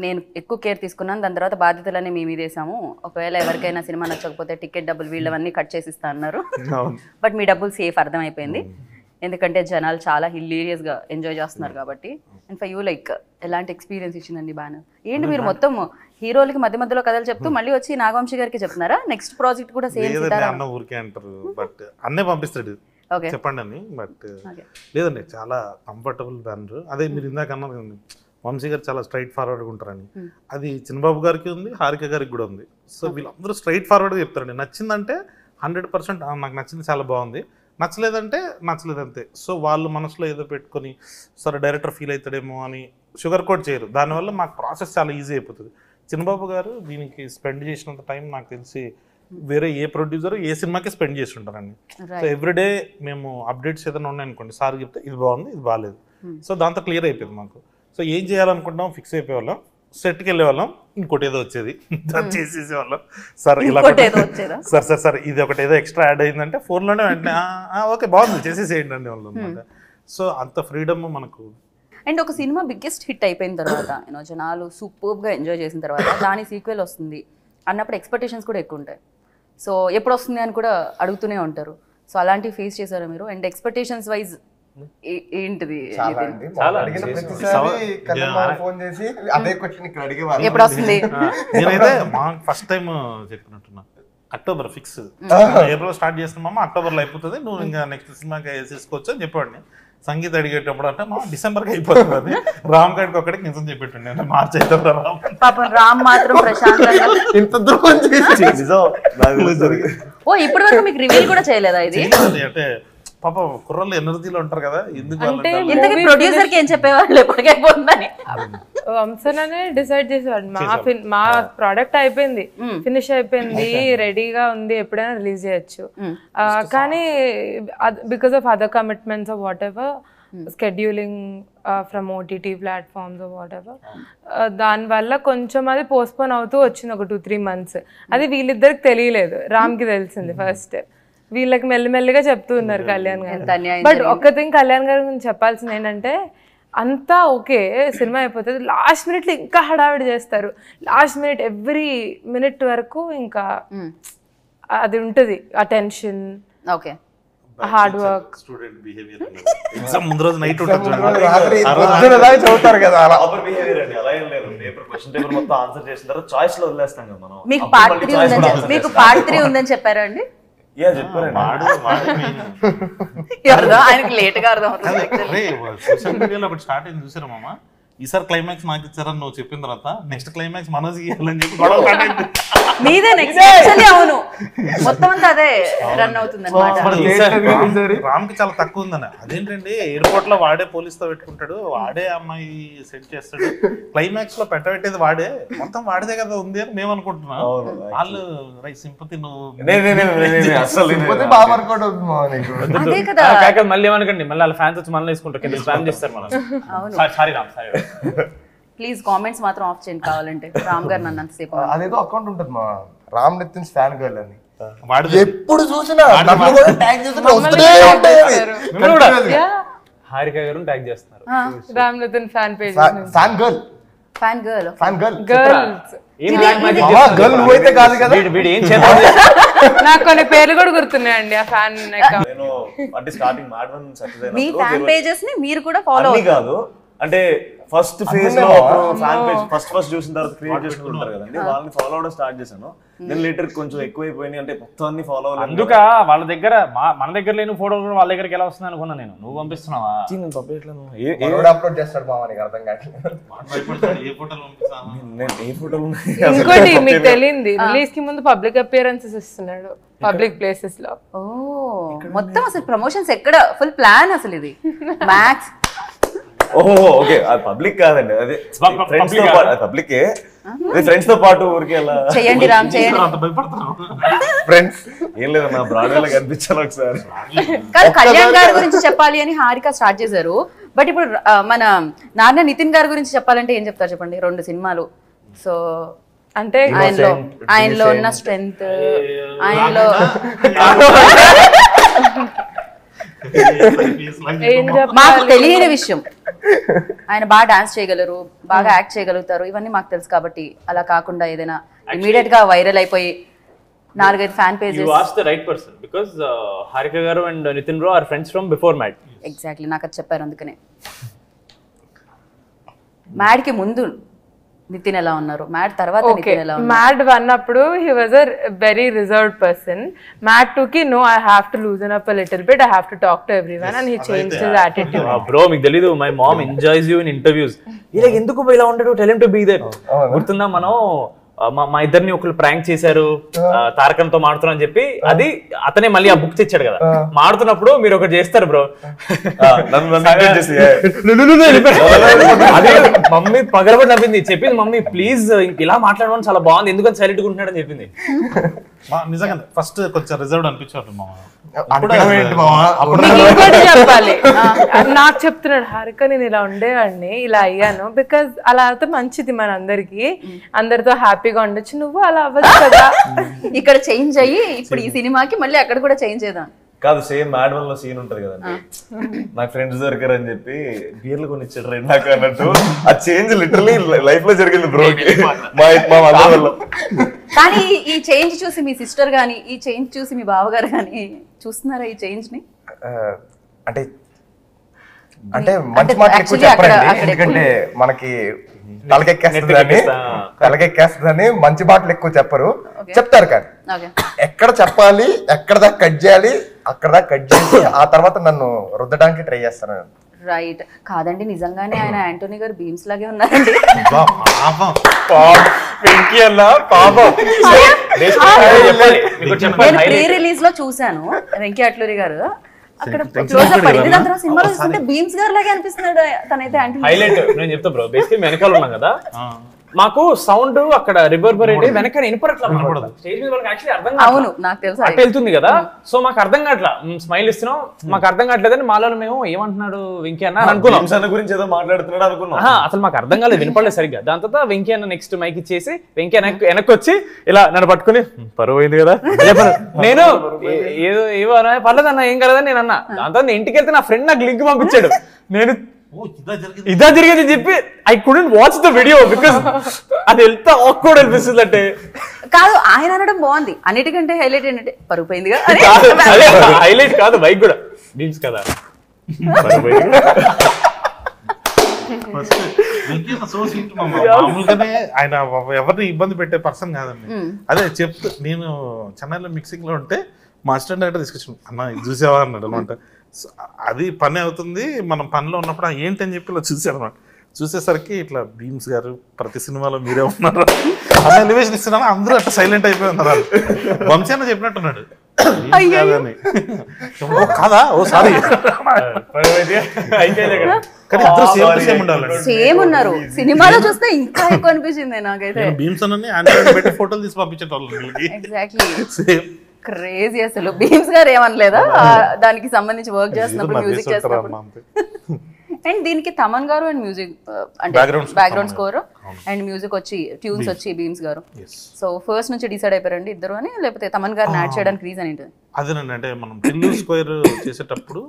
నేను ఎక్కువ care తీసుకున్నాను, దాని తర్వాత బాధ్యతలన్నీ మీ మీద వేసాము, ఒకవేళ ఎవరికైనా సినిమా నచ్చకపోతే టికెట్ డబ్బులు వీళ్ళవన్నీ కట్ చేసి ఇస్తా అన్నారు. బట్ మీ డబ్బులు సేఫ్ అర్థమైపోయింది, ఎందుకంటే జనాలు చాలా హిల్లీరియస్గా ఎంజాయ్ చేస్తున్నారు కాబట్టి. అండ్ ఫర్ యూ లైక్ ఎలాంటి ఎక్స్పీరియన్స్ ఇచ్చిందండి బ్యానర్? ఏంటి మీరు మొత్తం హీరోలకి మధ్య మధ్యలో కథలు చెప్తూ మళ్ళీ వచ్చి నాగవంశీ గారికి చెప్తున్నారా నెక్స్ట్ ప్రాజెక్ట్ కూడా సేమ్? ఊరికే అంటారు బట్ అన్నే పంపిస్తాడు చెప్పండి అని. బట్ లేదండి చాలా కంఫర్టబుల్ బ్యానర్. అదే మీరు ఇందాక అన్నారు వంశీ గారు చాలా స్ట్రైట్ ఫార్వర్డ్గా ఉంటారని, అది చిన్నబాబు గారికి ఉంది, హారిక గారికి కూడా ఉంది. సో వీళ్ళందరూ స్ట్రైట్ ఫార్వర్డ్గా చెప్తారండి. నచ్చిందంటే 100% నాకు నచ్చింది, చాలా బాగుంది, నచ్చలేదంటే నచ్చలేదు అంతే. సో వాళ్ళు మనసులో ఏదో పెట్టుకొని సరే డైరెక్టర్ ఫీల్ అవుతాడేమో అని షుగర్ కోట్ చేయరు, దానివల్ల మాకు ప్రాసెస్ చాలా ఈజీ అయిపోతుంది. చిన్నబాబు గారు దీనికి స్పెండ్ చేసినంత టైం నాకు తెలిసి వేరే ఏ ప్రొడ్యూసర్ ఏ సినిమాకి స్పెండ్ చేసి ఉంటారండి. సో ఎవ్రీడే మేము అప్డేట్స్ ఏదైనా ఉన్నాయనుకోండి, సార్ చెప్తే ఇది బాగుంది ఇది బాగాలేదు, సో దాంతో క్లియర్ అయిపోయింది మాకు. సో ఏం చేయాలనుకుంటాం ఫిక్స్ అయిపోయేవాళ్ళం, సెట్కి వెళ్ళేవాళ్ళం, ఇంకోటి ఏదో వచ్చేది చేసేసేవాళ్ళం. సార్ ఇలా సార్ ఇది ఒకటి ఏదో ఎక్స్ట్రా యాడ్ అయిందంటే ఫోన్లోనే వెంటనే ఓకే బాగుంది చేసేసేయండి అండి వాళ్ళు అనమాట. సో అంత ఫ్రీడమ్ మనకు. అండ్ ఒక సినిమా బిగ్గెస్ట్ హిట్ అయిపోయిన తర్వాత జనాలు సూపర్గా ఎంజాయ్ చేసిన తర్వాత దాని సీక్వెల్ వస్తుంది అన్నప్పుడు ఎక్స్పెక్టేషన్స్ కూడా ఎక్కువ ఉంటాయి. సో ఎప్పుడు వస్తుంది అని కూడా అడుగుతూనే ఉంటారు. సో అలాంటివి ఫేస్ చేశారా మీరు? అండ్ ఎక్స్పెక్టేషన్స్ వైజ్ ఏంటిది? ఎప్పుడు వస్తుంది? నేనైతే ఫస్ట్ టైం చెప్పినట్టున్నా అక్టోబర్ ఫిక్స్, ఏప్రిల్ స్టార్ట్ చేస్తున్నామా అక్టోబర్లో అయిపోతుంది, నువ్వు ఇంకా నెక్స్ట్ సినిమాకి వేసేసుకోవచ్చు అని చెప్పాడు. సంగీత అడిగేటప్పుడు అంటే మా డిసెంబర్కి అయిపోతుంది అది, రామ్ గడికి ఒకటికి నిజం చెప్పేటండి అంటే మార్చి అయితే పాపం రామ్ మాత్రం ప్రశాంతంగా ఇంత దూరం చేసి ఓ ఇప్పటి వరకు మీకు రివీల్ కూడా చేయలేదా ఇది? అంటే పాప కుర్రలు ఎనర్జీలో ఉంటారు కదా, ఇంతకీ ప్రొడ్యూసర్ కి ఏం చెప్పేవాళ్ళు ఎప్పటికైపోతుందని? వంశననే డిసైడ్ చేసేవాడు. మా ప్రోడక్ట్ అయిపోయింది, ఫినిష్ అయిపోయింది, రెడీగా ఉంది, ఎప్పుడైనా రిలీజ్ చేయొచ్చు. కానీ because of other commitments of what ever, scheduling from OTT platforms of what ever, దానివల్ల కొంచెం అది పోస్ట్పోన్ అవుతూ వచ్చింది ఒక 2-3 months. అది వీళ్ళిద్దరికి తెలియలేదు, రామ్కి తెలిసింది ఫస్ట్. వీళ్ళకి మెల్లిమెల్లిగా చెప్తూ ఉన్నారు కళ్యాణ్ గారు. బట్ ఒక్క థింగ్ కళ్యాణ్ గారి గురించి చెప్పాల్సింది ఏంటంటే, అంతా ఓకే సినిమా అయిపోతుంది, లాస్ట్ మినిట్లో ఇంకా హడావిడి చేస్తారు. లాస్ట్ మినిట్ ఎవ్రీ మినిట్ వరకు ఇంకా అది ఉంటుంది, ఆ tension, okay hard work. Student behaviour exam ముందు రోజు నైట్ ఉంటుంది చదువుతారు కదా అలా. బిహేవియర్ అండి, అలా ఏం లేదు. పేపర్ క్వశ్చన్ పేపర్ మొత్తం ఆన్సర్ చేసిన తర్వాత చాయిస్ లో వదిలేస్తాం కదా మనం. మీకు పార్ట్ 3 ఉందని చెప్పారా అండి? ఆయనకి లేట్ గా అర్థం అవుతుంది. సోషల్ మీడియాలో ఒకటి స్టార్ట్ అయింది చూసారా మామ, ఈసారి క్లైమాక్స్ నాకు ఇచ్చారని నువ్వు చెప్పిన తర్వాత నెక్స్ట్ క్లైమాక్స్ మనోజ్ ఇవ్వాలని చెప్పి గొడవ స్టార్ట్ అయింది. మీదే నెక్స్ట్ అవును, మొత్తం అంతా అదే రన్ అవుతుంది అన్నమాట. రామ్ కి చాలా తక్కువ ఉందని, అదేంటండి ఎయిర్పోర్ట్ లో వాడే పోలీస్ తో పెట్టుకుంటాడు, వాడే అమ్మాయి సెట్ చేస్తాడు, క్లైమాక్స్ లో పెట్టబెట్టేది వాడే, మొత్తం వాడిదే కదా ఉంది అని మేము అనుకుంటున్నాం. వాళ్ళు సింపతి మళ్ళీ ఏమనుకోండి, మళ్ళీ వాళ్ళ ఫ్యాన్స్ వచ్చి మళ్ళీ వేసుకుంటారు, కింద స్పామ్ చేస్తారు మనం. Sorry Ram, sorry. Please comments మాత్రం ఆఫ్ చేయండి కావాలంటే. రామ్ గారు నన్ను అంతసేపు అదేదో అకౌంట్ ఉంటుంది మా రామ్ నితిన్ ఫ్యాన్ గర్ల్ అని, వాడు ఎప్పుడు చూసినా హారిక గారు ట్యాగ్ చేస్తున్నారు. Ram Nithin fan page, fan girl, fan girl, fan girl girls. Girl నువ్వైతే కాదు కదా. నాకు కొన్ని పేర్లు కూడా గుర్తున్నాయండి ఆ ఫ్యాన్. నేను అంటే స్టార్టింగ్ మాట మీ ఫ్యాన్ పేజెస్ ని మీరు కూడా ఫాలో కాదు అంటే ఫస్ట్ ఫేజ్ లో ఫ్యాన్ పేజ్ ఫస్ట్ చూసిన తర్వాత క్రియేట్ చేసుకుంటారు కదండి, వాళ్ళని ఫాలో అవడం స్టార్ట్ చేశాను. నేను లేటర్ కొంచెం ఎక్కువైపోయినాయి, అంటే మొత్తం అన్ని ఫాలో అవ్వాలి. అందుక వాళ్ళ దగ్గర మన దగ్గర లేని ఫోటో వాళ్ళ దగ్గరికి ఎలా వస్తుంది అనుకున్నా నేను. నువ్వు పంపిస్తున్నావా? నేను పంపించలేను. అప్లోడ్ చేస్తాడు మామ, నీకు అర్థం కావట్లేదు. ఏ ఫోటోలు ఇంకోటి మీకు తెలియంది, రిలీజ్ కి ముందు పబ్లిక్ అపియరెన్సెస్ ఇస్తున్నాడు పబ్లిక్ ప్లేసెస్ లో. ఓ మొత్తం అసలు ప్రమోషన్స్ ఎక్కడ, ఫుల్ ప్లాన్ అసలు ఇది మ్యాక్స్. ఓహో ఓకే, అది పబ్లిక్ కాదండి, అదే ఫ్రెండ్స్ తో పాటు, పబ్లికే ఫ్రెండ్స్ తో పాటు ఊరికి అలా చేయండి రామ్, చేయండి. ఫ్రెండ్స్ ఏం లేదు, నా బ్రాడ్వేలో కనిపించాను ఒకసారి. కాదు, కళ్యాణ్ గారి గురించి చెప్పాలి అని హారిక స్టార్ట్ చేశారు. బట్ ఇప్పుడు మన నాన్న నితిన్ గారి గురించి చెప్పాలంటే ఏం చెప్తారు చెప్పండి? 2 సినిమాలు. సో అంటే ఆయనలో ఉన్న స్ట్రెంగ్త్, ఆయనలో మాకు తెలియని విషయం, ఆయన బాగా డాన్స్ చేయగలరు, బాగా యాక్ట్ చేయగలుగుతారు, ఇవన్నీ మాకు తెలుసు. కాబట్టి అలా కాకుండా ఏదైనా ఇమీడియట్ గా వైరల్ అయిపోయి 4-5 fan pages. You asked the right person because Harika garu and Nitin bro are friends from before MAD. Exactly, నాకు అది చెప్పారు అందుకనే. మ్యాడ్ కి ముందు నితిన్ ఎలా ఉన్నారు, మ్యాడ్ తర్వాత నితిన్ ఎలా ఉన్నారు? మ్యాడ్ 1 అప్పుడు he was a very reserved person. MAD 2 కి no, I have to loosen up a little bit, I have to talk to everyone, and he changed his attitude. Bro, మీకు తెలీదు, my mom enjoys you in interviews. ఇలా ఎందుకు ఇలా ఉంటాడు, tell him to be there. గుర్తుందా, మనం మా ఇద్దరిని ఒకళ్ళు ప్రాంక్ చేశారు, తారకంతో మాడుతున్నా అని చెప్పి, అది అతనే మళ్ళీ ఆ బుక్ తెచ్చాడు కదా. మాడుతున్నప్పుడు మీరు ఒకటి చేస్తారు బ్రో, అదే మమ్మీ పగలబడి నవ్వింది, చెప్పింది మమ్మీ ప్లీజ్ ఇలా మాట్లాడమని చాలా బాగుంది, ఎందుకని సైలెంట్ గా ఉంటున్నాడు అని చెప్పింది. నిజంగా ఫస్ట్ కొంచెం రిజర్వ్డ్ అనిపించాడు మా అనుకోవడం ఏంటి మావా? మీకు ఇంకోటి చెప్పాలి, నాకు చెప్తున్నాడు హారిక నేను ఇలా ఉండేవాడిని ఇలా అయ్యాను బికాజ్ అలా అయితే మంచిది మన అందరికి, అందరితో హ్యాపీగా ఉండొచ్చు, నువ్వు అలా అవ్వచ్చు కదా. ఇక్కడ చేంజ్ అయ్యి ఇప్పుడు ఈ సినిమాకి మళ్ళీ అక్కడ కూడా చేంజ్ చేద్దాం. కాదు, సేమ్ మ్యాడ్ వన్ లో సీన్ ఉంటది కదండి, నాకు ఫ్రెండ్స్ దొరికారు అని చెప్పి బీర్లు కొని ఇచ్చాడు రెండు నాకు అన్నట్టు. ఆ చేంజ్ లిటరలీ లైఫ్ లో జరిగింది బ్రోకి మా మదర్ వల్ల. కానీ ఈ చేంజ్ చూసి మీ సిస్టర్ గానీ, ఈ చేంజ్ చూసి మీ బావగారు గానీ చూస్తున్నారా ఈ చేంజ్ ని? అంటే అంటే మంచి మాటలు ఎక్కువ actually చెప్పరండి, అక్కడ ఎందుకంటే మనకి తలకెక్కేస్తుందని మంచి మాటలు ఎక్కువ చెప్పరు, చెప్తారు కానీ ఓకే ఎక్కడ చెప్పాలి ఎక్కడ దాకా కట్ చేయాలి అక్కడ దాకా కట్ చేసి ఆ తర్వాత నన్ను రుద్దడానికి ట్రై చేస్తాను. రైట్. కాదండి నిజంగానే ఆయన యాంటోనీ గారు బీమ్స్ లాగే ఉన్నారండి. వెంకీ అన్న పాపం నేను ప్రీ రిలీజ్ లో చూసాను వెంకీ అట్లూరి గారు, అక్కడ క్లోజ్ అప్ పడింది, దాని తర్వాత సినిమాలో చూస్తుంటే బీమ్స్ గారు లాగే అనిపిస్తున్నాడు తనైతే యాంటోనీ. హైలైట్ నేను చెప్తా బ్రో, బేసిక్లీ వెనకాల ఉన్నాం కదా, మాకు సౌండ్ అక్కడ రివర్బరేట్ వెనక వినపడట్లా, స్టేజ్ మీద వాళ్ళకి యాక్చువల్లీ అర్థం కాదు. అవును నాకు తెలుసు అట్లా వెళ్తుంది కదా, సో మాకు అర్థం కావట్లా, స్మైల్ ఇస్తున్నాం మాకు అర్థం కావట్లేదని మాలో మేము ఏమంటున్నాడు వెంకీ అన్న అని అనుకున్నాం, అన్న గురించి ఏదో మాట్లాడుతున్నాడు అనుకున్నాం. అసలు మాకు అర్థం కాలేదు, వినపడలేదు సరిగ్గా. దాని తర్వాత వెంకీ అన్న నెక్స్ట్ మైక్ ఇచ్చేసి వెంకీ వెనక్కి వచ్చి ఇలా నన్ను పట్టుకుని పరువు అయింది కదా నేను ఏదో ఏవో పర్లేదన్న ఏం కలదని నేను అన్నా. దాని తర్వాత ఇంటికి వెళ్తే నా ఫ్రెండ్ నాకు లింక్ పంపించాడు, నేను ఇదా జరిగేది చెప్పి I couldn't watch the video because అది ఎంత ఆక్వర్డ్ అనిపిస్తుంది అంటే. కాదు ఆయన అనడం బాగుంది, అన్నిటికంటే హైలైట్ ఏంటంటే పరుగు పోయిందిగా. హైలైట్ కాదు బైక్ కూడా బీమ్స్ కదా. మామూలుగానే ఆయన ఎవరిని ఇబ్బంది పెట్టే పర్సన్ కాదండి. అదే చెప్తూ నేను చెన్నైలో మిక్సింగ్ లో ఉంటే మా అసిస్టెంట్ డైరెక్టర్ తీసుకొచ్చాను, అన్న ఇది చూసావా అన్నాడు అనమాట. అది పని అవుతుంది, మనం పనిలో ఉన్నప్పుడు ఏంటి అని చెప్పి ఇలా చూసాను అనమాట. చూసేసరికి ఇట్లా బీమ్స్ గారు ప్రతి సినిమాలో మీరే ఉన్నారు అన్న ఎలివేషన్ ఇస్తున్నాను, అందరూ అట్లా సైలెంట్ అయిపోయి ఉన్నారు. వంశీ అన్న చెప్పినట్టున్నాడు కాదా, ఓ సారీ సేమ్ ఉన్నారు, సినిమాలో చూస్తే ఇంకా ఎక్కువ అనిపించింది నాకైతే. బీమ్స్ అన్న ఆండ్రాయిడ్ పెట్టి ఫోటోలు తీసి పంపించేటోళ్ళు. Exactly crazy. అసలు బీమ్స్ గారు ఏమనలేదా దానికి సంబంధించి వర్క్ చేస్తున్నప్పుడు, మ్యూజిక్ చేస్తున్నప్పుడు? అండ్ దీనికి తమన్ గారు అండ్ మ్యూజిక్ అంటే బ్యాక్గ్రౌండ్ స్కోర్ అండ్ మ్యూజిక్ వచ్చి ట్యూన్స్ వచ్చి బీమ్స్ గారు. సో ఫస్ట్ నుంచి డిసైడ్ అయిపోయారండి ఇద్దరు అని, లేకపోతే తమన్ గారిని యాడ్ చేయడానికి రీజన్ ఏంటి? అదేనండి, అంటే మనం టిల్లు స్క్వేర్ చేసేటప్పుడు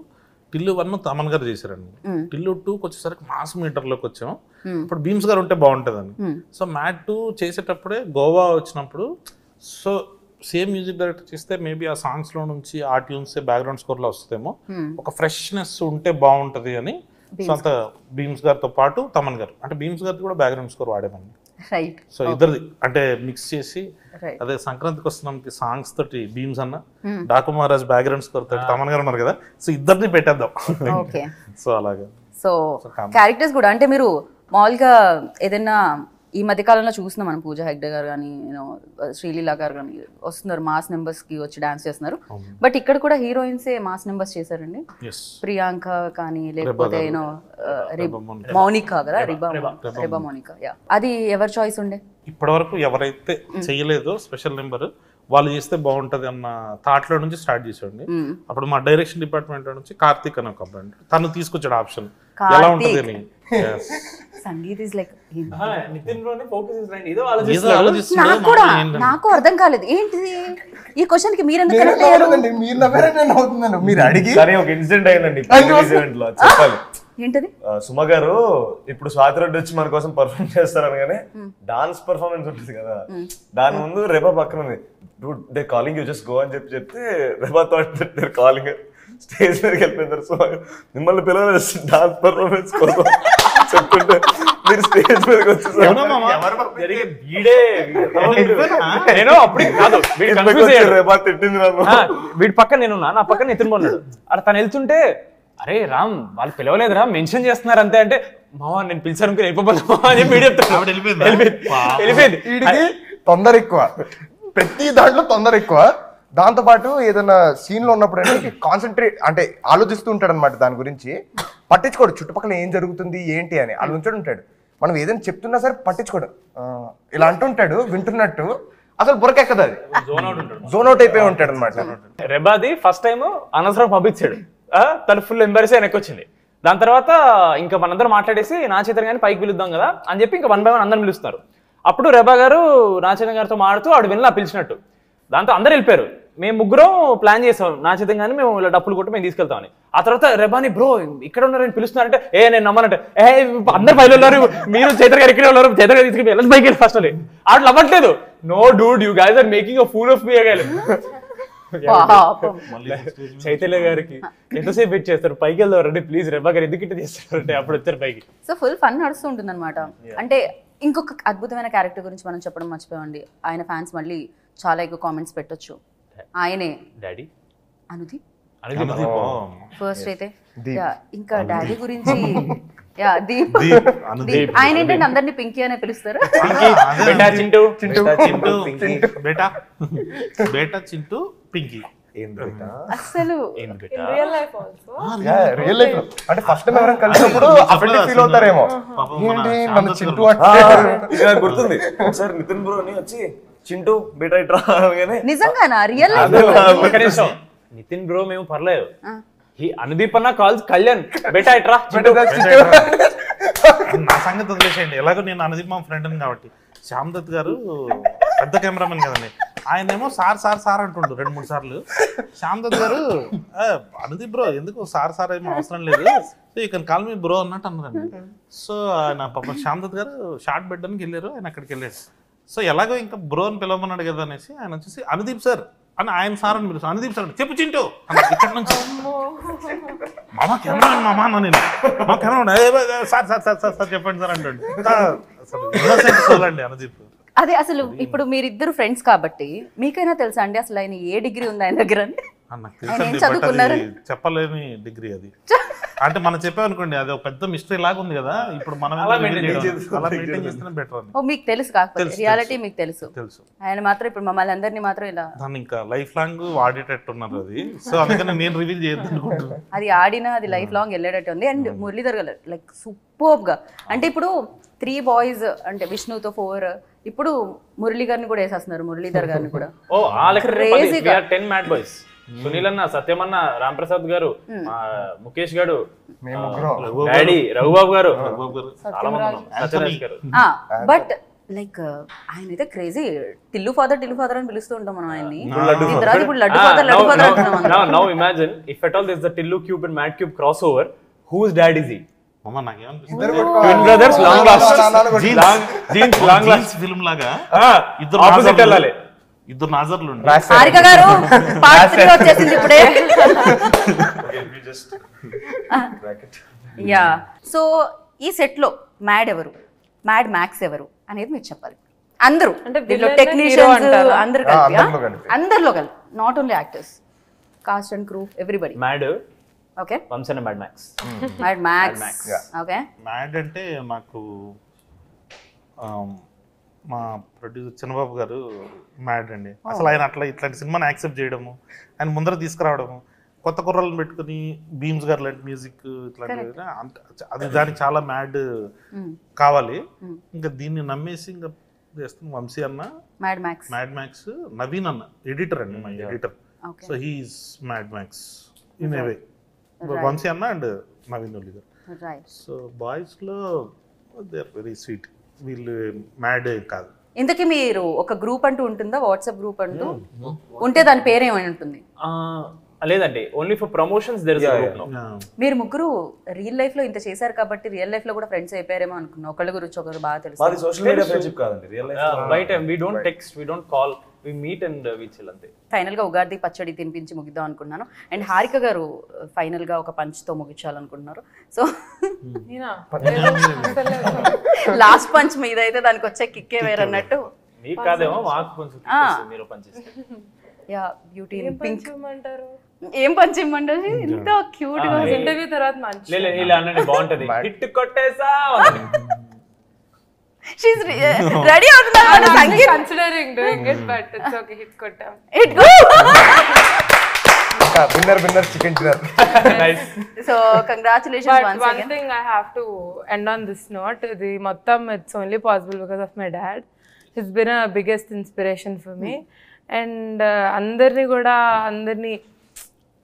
టిల్లు 1 తమన్ గారు చేశారండి, టిల్లు 2 వచ్చేసరికి మాస్ మీటర్ లోకి వచ్చాం, ఇప్పుడు బీమ్స్ గారు ఉంటే బాగుంటుందని. సో మ్యాట్ 2 చేసేటప్పుడే గోవా వచ్చినప్పుడు, సో సేమ్ మ్యూజిక్ డైరెక్టర్ చేస్తే మేబీ ఆ సాంగ్స్ లో నుంచి ఆ ట్యూన్స్ బ్యాక్గ్రౌండ్ స్కోర్ లో వస్తుందేమో, ఒక ఫ్రెష్నెస్ ఉంటే బాగుంటది అని సొంత బీమ్స్ గారితో పాటు తమన్ గారు, అంటే బీమ్స్ గారి కూడా బ్యాక్గ్రౌండ్ స్కోర్ వాడేమని. సో ఇద్దరిది అంటే మిక్స్ చేసి, అదే సంక్రాంతికి వస్తున్నాం సాంగ్స్ తోటి బీమ్స్ అన్న, డాకు మహారాజ్ బ్యాక్గ్రౌండ్ స్కోర్ తోటి తమన్ గారు ఉన్నారు కదా, సో ఇద్దరిని పెట్టేద్దాం. సో అలాగే. సో క్యారెక్టర్స్ కూడా అంటే మీరు మామూలుగా ఏదైనా ఈ మధ్య కాలంలో చూస్తున్నాం మనం, పూజా హెగ్డే గారు కానీ శ్రీలీల గారు కానీ వస్తున్నారు, మాస్ నెంబర్స్ కి వచ్చి డాన్స్ చేస్తున్నారు. బట్ ఇక్కడ కూడా హీరోయిన్సే మాస్ నెంబర్స్ చేశారండి, ప్రియాంక కానీ లేకపోతే మౌనిక కదా, రిబా మౌనిక. అది ఎవరి చాయిస్ ఉండే? ఇప్పటి వరకు ఎవరైతే చేయలేదో స్పెషల్ నెంబర్ వాళ్ళు చేస్తే బాగుంటది అన్న థాట్ లో నుంచి స్టార్ట్ చేసాండి. అప్పుడు మా డైరెక్షన్ డిపార్ట్మెంట్ నుంచి కార్తీక్ అని ఒక అబ్బాయి తను తీసుకొచ్చాడు ఆప్షన్ ఎలా ఉంటది అని. సంగీత్ ఇస్ లైక్ నాకు అర్థం కాలేదు ఏంటిది ఈ క్వశ్చన్ కి మీరు ఎందుకు కనెక్ట్ అయ్యారు? మీరు నవ్వారని నేను అవుతున్నాను, మీరు అడిగి. కానీ ఒక ఇన్సిడెంట్ అయిందండి ఈవెంట్ లో, చెప్పాలి. ఏంటది? సుమ గారు ఇప్పుడు స్వాతి రెడ్డి వచ్చి మన కోసం పర్ఫార్మ్ చేస్తారు అనగానే డాన్స్ పర్ఫార్మెన్స్ ఉంటుంది కదా, దాని ముందు రెబా పక్కన ఉంది, they calling you just go అని చెప్తే Reba thought they calling, stage మీదకి వెళ్ళిపోయినారు. సో మిమ్మల్ని పిలవలేదు డాన్స్ పర్ఫార్మెన్స్ కోసం చెప్తుంటే మీరు స్టేజ్ మీదకి వచ్చేసారు. వీడి పక్కన నేను నా పక్కన నితిన్ ఉన్నాడు, అక్కడ తను వెళ్తుంటే అరే రామ్ వాళ్ళు పిలవలేదురా మెన్షన్ చేస్తున్నారు అంతే అంటే, మావా నేను పిలిచాను వెళ్ళిపోతాను అని చెప్పి వెళ్ళిపోయింది. వీడికి తొందర ఎక్కువ, ప్రతి దాంట్లో తొందర ఎక్కువ. దాంతో పాటు ఏదైనా సీన్ లో ఉన్నప్పుడు అంటే కాన్సన్ట్రేట్ అంటే ఆలోచిస్తూ ఉంటాడు అనమాట, దాని గురించి పట్టించుకోడు, చుట్టుపక్కల ఏం జరుగుతుంది ఏంటి అని ఆలోచించాడు ఉంటాడు. మనం ఏదైనా చెప్తున్నా సరే పట్టించుకోడు, ఇలా అంటుంటాడు వింటున్నట్టు, అసలు బుర్రకెక్కదు అది, జోన్ అవుట్ ఉంటాడు. జోన్ అవుట్ అయిపోయి ఉంటాడు అనమాట. రెబాది ఫస్ట్ టైం అనవసరం పంపించాడు, తను ఫుల్ ఎంబర్స్ వెనక్కి వచ్చింది. దాని తర్వాత ఇంకా మనందరం మాట్లాడేసి నా చేతను కానీ పైకి పిలుద్దాం కదా అని చెప్పి ఇంకా 1 by 1 అందరం పిలుస్తున్నారు. అప్పుడు రెబా గారు నా చేతన్ గారితో మాడుతూ ఆడు వెళ్ళి పిలిచినట్టు. దాంతో అందరు వెళ్ళిపోయారు. మేము ముగ్గురం ప్లాన్ చేసాం నా చేతం కానీ మేము ఇలా డప్పులు కొట్టి మేము తీసుకెళ్తామని. ఆ తర్వాత రెబాని బ్రో ఇక్కడ ఉన్నారని పిలుస్తున్నారంటే నేను నమ్మనంటే అందరు పైలు ఉన్నారు, మీరు చైతన్ గారు ఇక్కడే ఉన్నారు, చైతన్ గారు తీసుకెళ్ళి వెళ్ళి పైకి వెళ్ళి ఫస్ట్ అని ఆడు నవ్వట్లేదు. No dude you guys are making a fool of me again. Chaitanya గారికి ఎంతసేపు వెయిట్ చేస్తారు, పైకి వెళ్దారండి ప్లీజ్ రెబా గారు ఎందుకు ఇట్లా చేస్తారంటే అప్పుడు వచ్చారు పైకి. సో ఫుల్ ఫన్ నడుస్తూ ఉంటుంది అనమాట. అంటే ఇంకొక అద్భుతమైన క్యారెక్టర్ గురించి మనం చెప్పడం మర్చిపోయండి. ఆయన ఫ్యాన్స్ మళ్ళీ చాలా ఎక్కువ కామెంట్స్ పెట్టొచ్చు. ఆయనే డాడీ అనుదీప్ అనుదీప్ ఫస్ట్ అయితే. దీప్. ఇంకా డాడీ గురించి దీప్. అనుదీప్ ఆయన ఏంటంటే అందరినీ పింకీ అనే పిలుస్తారు. బేటా చింటూ బేటా చింటూ పింకీ. అసలు real life also real life అంటే ఫస్ట్ టైం ఎవరైనా కలిసినప్పుడు అఫెండెడ్ ఫీల్ అవుతారేమో, ఏంటి మన చింటూ అంటే గుర్తుంది ఒకసారి నితిన్ బ్రోని వచ్చి చింటూ బేటా ఇట్రా అనగానే నిజంగానా రియల్ లైఫ్? నితిన్ బ్రో మేము పర్లేదు, అనుదీప్ అన్న కాల్స్ కళ్యాణ్ బేటా ఇట్రా నా సంగతి వదిలేసేయండి. ఎలాగో నేను అనుదీప్ మా ఫ్రెండ్ కాబట్టి. శ్యామ్ దత్ గారు పెద్ద కెమెరామెన్ కదండి, ఆయన ఏమో సార్ సార్ సార్ అంటుండు 2-3 సార్లు. శ్యామ్ దత్ గారు అనుదీప్ బ్రో ఎందుకు సార్ సార్ ఏమో అవసరం లేదు, so you can call me bro అన్నట్టు అన్నారండి. సో ఆయన పాప శ్యామ్ దత్ గారు షార్ట్ పెట్టడానికి వెళ్ళారు, ఆయన అక్కడికి వెళ్ళారు. సో ఎలాగో ఇంకా బ్రో అని పిలవమన్నాడు కదా అనేసి ఆయన వచ్చేసి అనుదీప్ సార్ అని ఆయన సార్ అని పిలుస్తాను. అనుదీప్ సార్ చెప్పు చింటూ ఇక్కడ నుంచి మామ కెమెరా మామ అన్న నేను మా camera sir sir sir sir sir చెప్పండి సార్ అంటండి. అండి అనుదీప్. అదే అసలు ఇప్పుడు మీరిద్దరు ఫ్రెండ్స్ కాబట్టి మీకైనా తెలుసా అండి అసలు ఆయన ఏ డిగ్రీ ఉంది ఆయన దగ్గర? నాకు ఆయన ఏం తెలుసండి, చదువుకున్నారు? బట్ అది చెప్పలేని డిగ్రీ అది. అంటే మనం చెప్పామనుకోండి అది ఒక పెద్ద మిస్టరీ లాగా ఉంది కదా, ఇప్పుడు మనం అలా మెయింటైన్ చేస్తేనే బెటర్ అని. ఓ మీకు తెలుసు కాకపోతే రియాలిటీ మీకు తెలుసు. తెలుసు ఆయన మాత్రం ఇప్పుడు మమ్మల్ని అందరినీ మాత్రం ఇలా దాన్ని ఇంకా లైఫ్ లాంగ్ వాడేటట్టున్నారు అది. సో అందుకని నేను రివీల్ చేయొద్దు అనుకుంటున్నాను. అది ఆడినా అది లైఫ్ లాంగ్ వెళ్ళేటట్టు ఉంది. అండ్ మురళీధర్ గారు లైక్ సూపర్బ్ గా, అంటే ఇప్పుడు 3 బాయ్స్ అంటే విష్ణుతో 4, ఇప్పుడు మురళీ గారిని కూడా వేసేస్తున్నారు, మురళీధర్ గారిని కూడా. ఓ crazy 10 మ్యాడ్ బాయ్స్. సునీల్ అన్న, సత్యం అన్న, రామ్ ప్రసాద్ గారు, ముఖేష్ గారు, డాడీ రఘుబాబు గారు, చాలా మంది ఉన్నాం, సత్యరాజ్ గారు. బట్ లైక్ ఆయన అయితే క్రేజీ. టిల్లు ఫాదర్ అని పిలుస్తూ ఉంటాం మనం ఆయన్ని. ఇప్పుడు లడ్డు ఫాదర్ అంటున్నాం. Now imagine if at all there's the Tillu Cube and Mad Cube crossover, whose dad is he? అమ్మ నాకేమనిపిస్తుంది Twin brothers long last film లాగా opposite వెళ్ళాలి. ఇద్దరు నాజర్లు హారిక గారు పార్ట్ 3 వచ్చేసింది ఇప్పుడే. యా సో ఈ సెట్ లో మ్యాడ్ ఎవరు, మ్యాడ్ మ్యాక్స్ ఎవరు అనేది మీరు చెప్పాలి. అందరూ అంటే టెక్నీషియన్స్ అందరూ కలిపి, అందరిలో కలిపి. అందరిలో కలిపి, not only actors, cast and crew everybody. Mad okay వంశన mad max. Mad max okay. Mad అంటే నాకు మా ప్రొడ్యూసర్ చిన్నబాబు గారు మ్యాడ్ అండి. అసలు ఆయన అట్లా ఇట్లాంటి సినిమాని యాక్సెప్ట్ చేయడము, ఆయన ముందర తీసుకురావడము, కొత్త కుర్రలను పెట్టుకుని బీమ్స్ గారు లాంటి మ్యూజిక్ ఇట్లాంటివి, అది దానికి చాలా మ్యాడ్ కావాలి. ఇంకా దీన్ని నమ్మేసి ఇంకా చేస్తున్న వంశీ అన్న, mad max, mad max, Naveen అన్న ఎడిటర్ అండి, మా editor. So he is mad max in a way. Vamsi అన్న అండ్ నవీన్ ఒలి గారు. సో బాయ్స్ లో దే ఆర్ వెరీ స్వీట్. వీళ్ళు మ్యాడ్ కాదు. ఇంతకీ మీరు ఒక గ్రూప్ అంటూ ఉంటుందా, వాట్సాప్ గ్రూప్ అంటూ ఉంటే దాని పేరు ఏమై ఉంటుంది? లేదండి, only for promotions there is a group now. మీరు ముగ్గురు రియల్ లైఫ్ లో ఇంత చేశారు కాబట్టి రియల్ లైఫ్ లో కూడా ఫ్రెండ్స్ అయిపోయారేమో అనుకున్నా. ఒకళ్ళ గురించి ఒకరు బాగా తెలుసు. మాది సోషల్ మీడియా ఫ్రెండ్షిప్ కాదండి, రియల్ లైఫ్ బయట we don't text, we don't call, we meet and we chill అంతే. ఫైనల్ గా ఉగాది పచ్చడి తినిపించి ముగిద్దాం అనుకున్నాను. అండ్ హారిక గారు ఫైనల్ గా ఒక పంచ్ తో ముగించాలనుకుంటున్నారు. సో లాస్ట్ పంచ్ మీదైతే దానికి వచ్చే కిక్కే వేరన్నట్టు. మీకు కాదేమో, మాకు కొంచెం మీరు పనిచేస్తారు. యా బ్యూటీ పింక్ అంటారు. ఏం పంచ్ ఇమ్మంటారు? ఇంత క్యూట్ గా ఇంటర్వ్యూ తర్వాత మంచి ఇలా అనండి బాగుంటది. హిట్ కొట్టేసా షీస్ రెడీ అవుతున్నారు sangeet. Considering doing it but it's okay. Hit కొట్టాం. Hit go. Winner chicken dinner. Nice. So congratulations once one again. thing I have to end on this note, the మొత్తం it's only possible because of my dad. He's been a biggest inspiration for me. And అందరినీ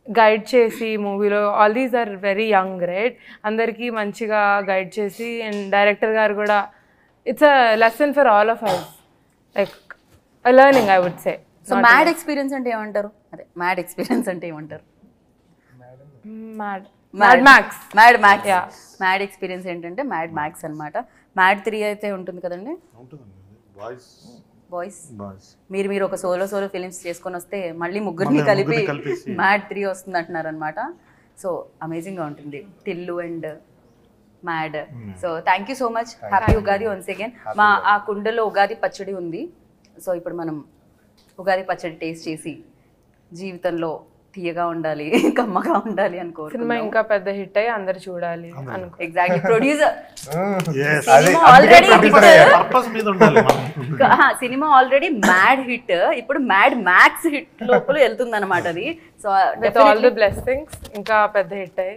guide చేసి మూవీలో all these are very young right, అందరికీ మంచిగా guide చేసి, and director గారు కూడా it's a lesson for all of us, like learning I would say. So mad experience అంటే ఏమంటారు? అదే మ్యాడ్ ఎక్స్పీరియన్స్ అంటే ఏమంటారు? Mad max. Mad max. Mad experience ఏంటంటే మ్యాడ్ మ్యాక్స్ అన్నమాట. మ్యాడ్ 3 అయితే ఉంటుంది కదండి బాయ్స్. మీరు ఒక సోలో ఫిలిమ్స్ చేసుకొని వస్తే మళ్ళీ ముగ్గురిని కలిపి మ్యాడ్ 3 వస్తుంది అంటున్నారు అనమాట. సో అమేజింగ్ గా ఉంటుంది Tillu and mad. So thank you so much. Happy Ugadi once again. ఆ కుండలో ఉగాది పచ్చడి ఉంది. సో ఇప్పుడు మనం ఉగాది పచ్చడి టేస్ట్ చేసి జీవితంలో తీయగా ఉండాలి, కమ్మగా ఉండాలి అనుకో. సినిమా ఇంకా పెద్ద హిట్ అయ్యి అందరు చూడాలి అనుకో. ఎగ్జాక్ట్లీ. ప్రొడ్యూసర్ అది ఆల్రెడీ పర్పస్ మీద ఉండాలి మనం. సినిమా ఆల్రెడీ మ్యాడ్ హిట్, ఇప్పుడు మ్యాడ్ మ్యాక్స్ హిట్ లోపల వెళ్తుంది అనమాట అది. So with all the blessings ఇంకా పెద్ద హిట్ అయ్యి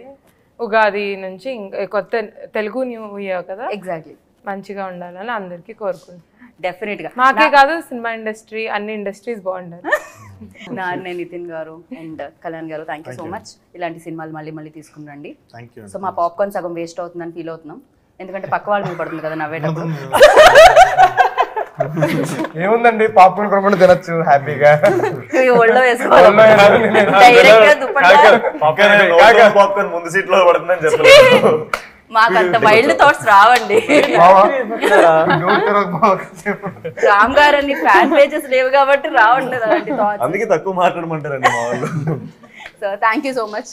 ఉగాది నుంచి కొత్త తెలుగు న్యూ ఇయర్ కదా, ఎగ్జాక్ట్లీ మంచిగా ఉండాలని అందరికీ కోరుకుంటున్నాను. డెఫినెట్ గా మాకే కాదు సినిమా ఇండస్ట్రీ, అన్ని ఇండస్ట్రీస్ బాగుండాలి. నాన్నే నితిన్ గారు అండ్ కళ్యాణ్ గారు థ్యాంక్ యూ సో మచ్. ఇలాంటి సినిమాలు మళ్ళీ తీసుకుని రండి. Thank you. సో మా పాప్కార్న్ సగం వేస్ట్ అవుతుందని ఫీల్ అవుతున్నాం, ఎందుకంటే పక్క వాళ్ళ మీద పడుతుంది కదా నవ్వేటప్పుడు. ఏముందండి, పాప్కార్న్ కొనుక్కొని తినచ్చు హ్యాపీగా. ఒళ్ళో వేసుకోవాలి డైరెక్ట్ గా దుప్పట్టా. పాప్కార్న్ ముందు సీట్ లో పడుతుందని చెప్పలేదు. మాకు అంత వైల్డ్ థాట్స్ రావండి. రామ్ గారని ఫ్యాన్ పేజెస్ లేవు కాబట్టి రావండి అలాంటి థాట్స్. అందుకే తక్కువ మాట్లాడమంటారండి మా వాళ్ళు. So thank you so much.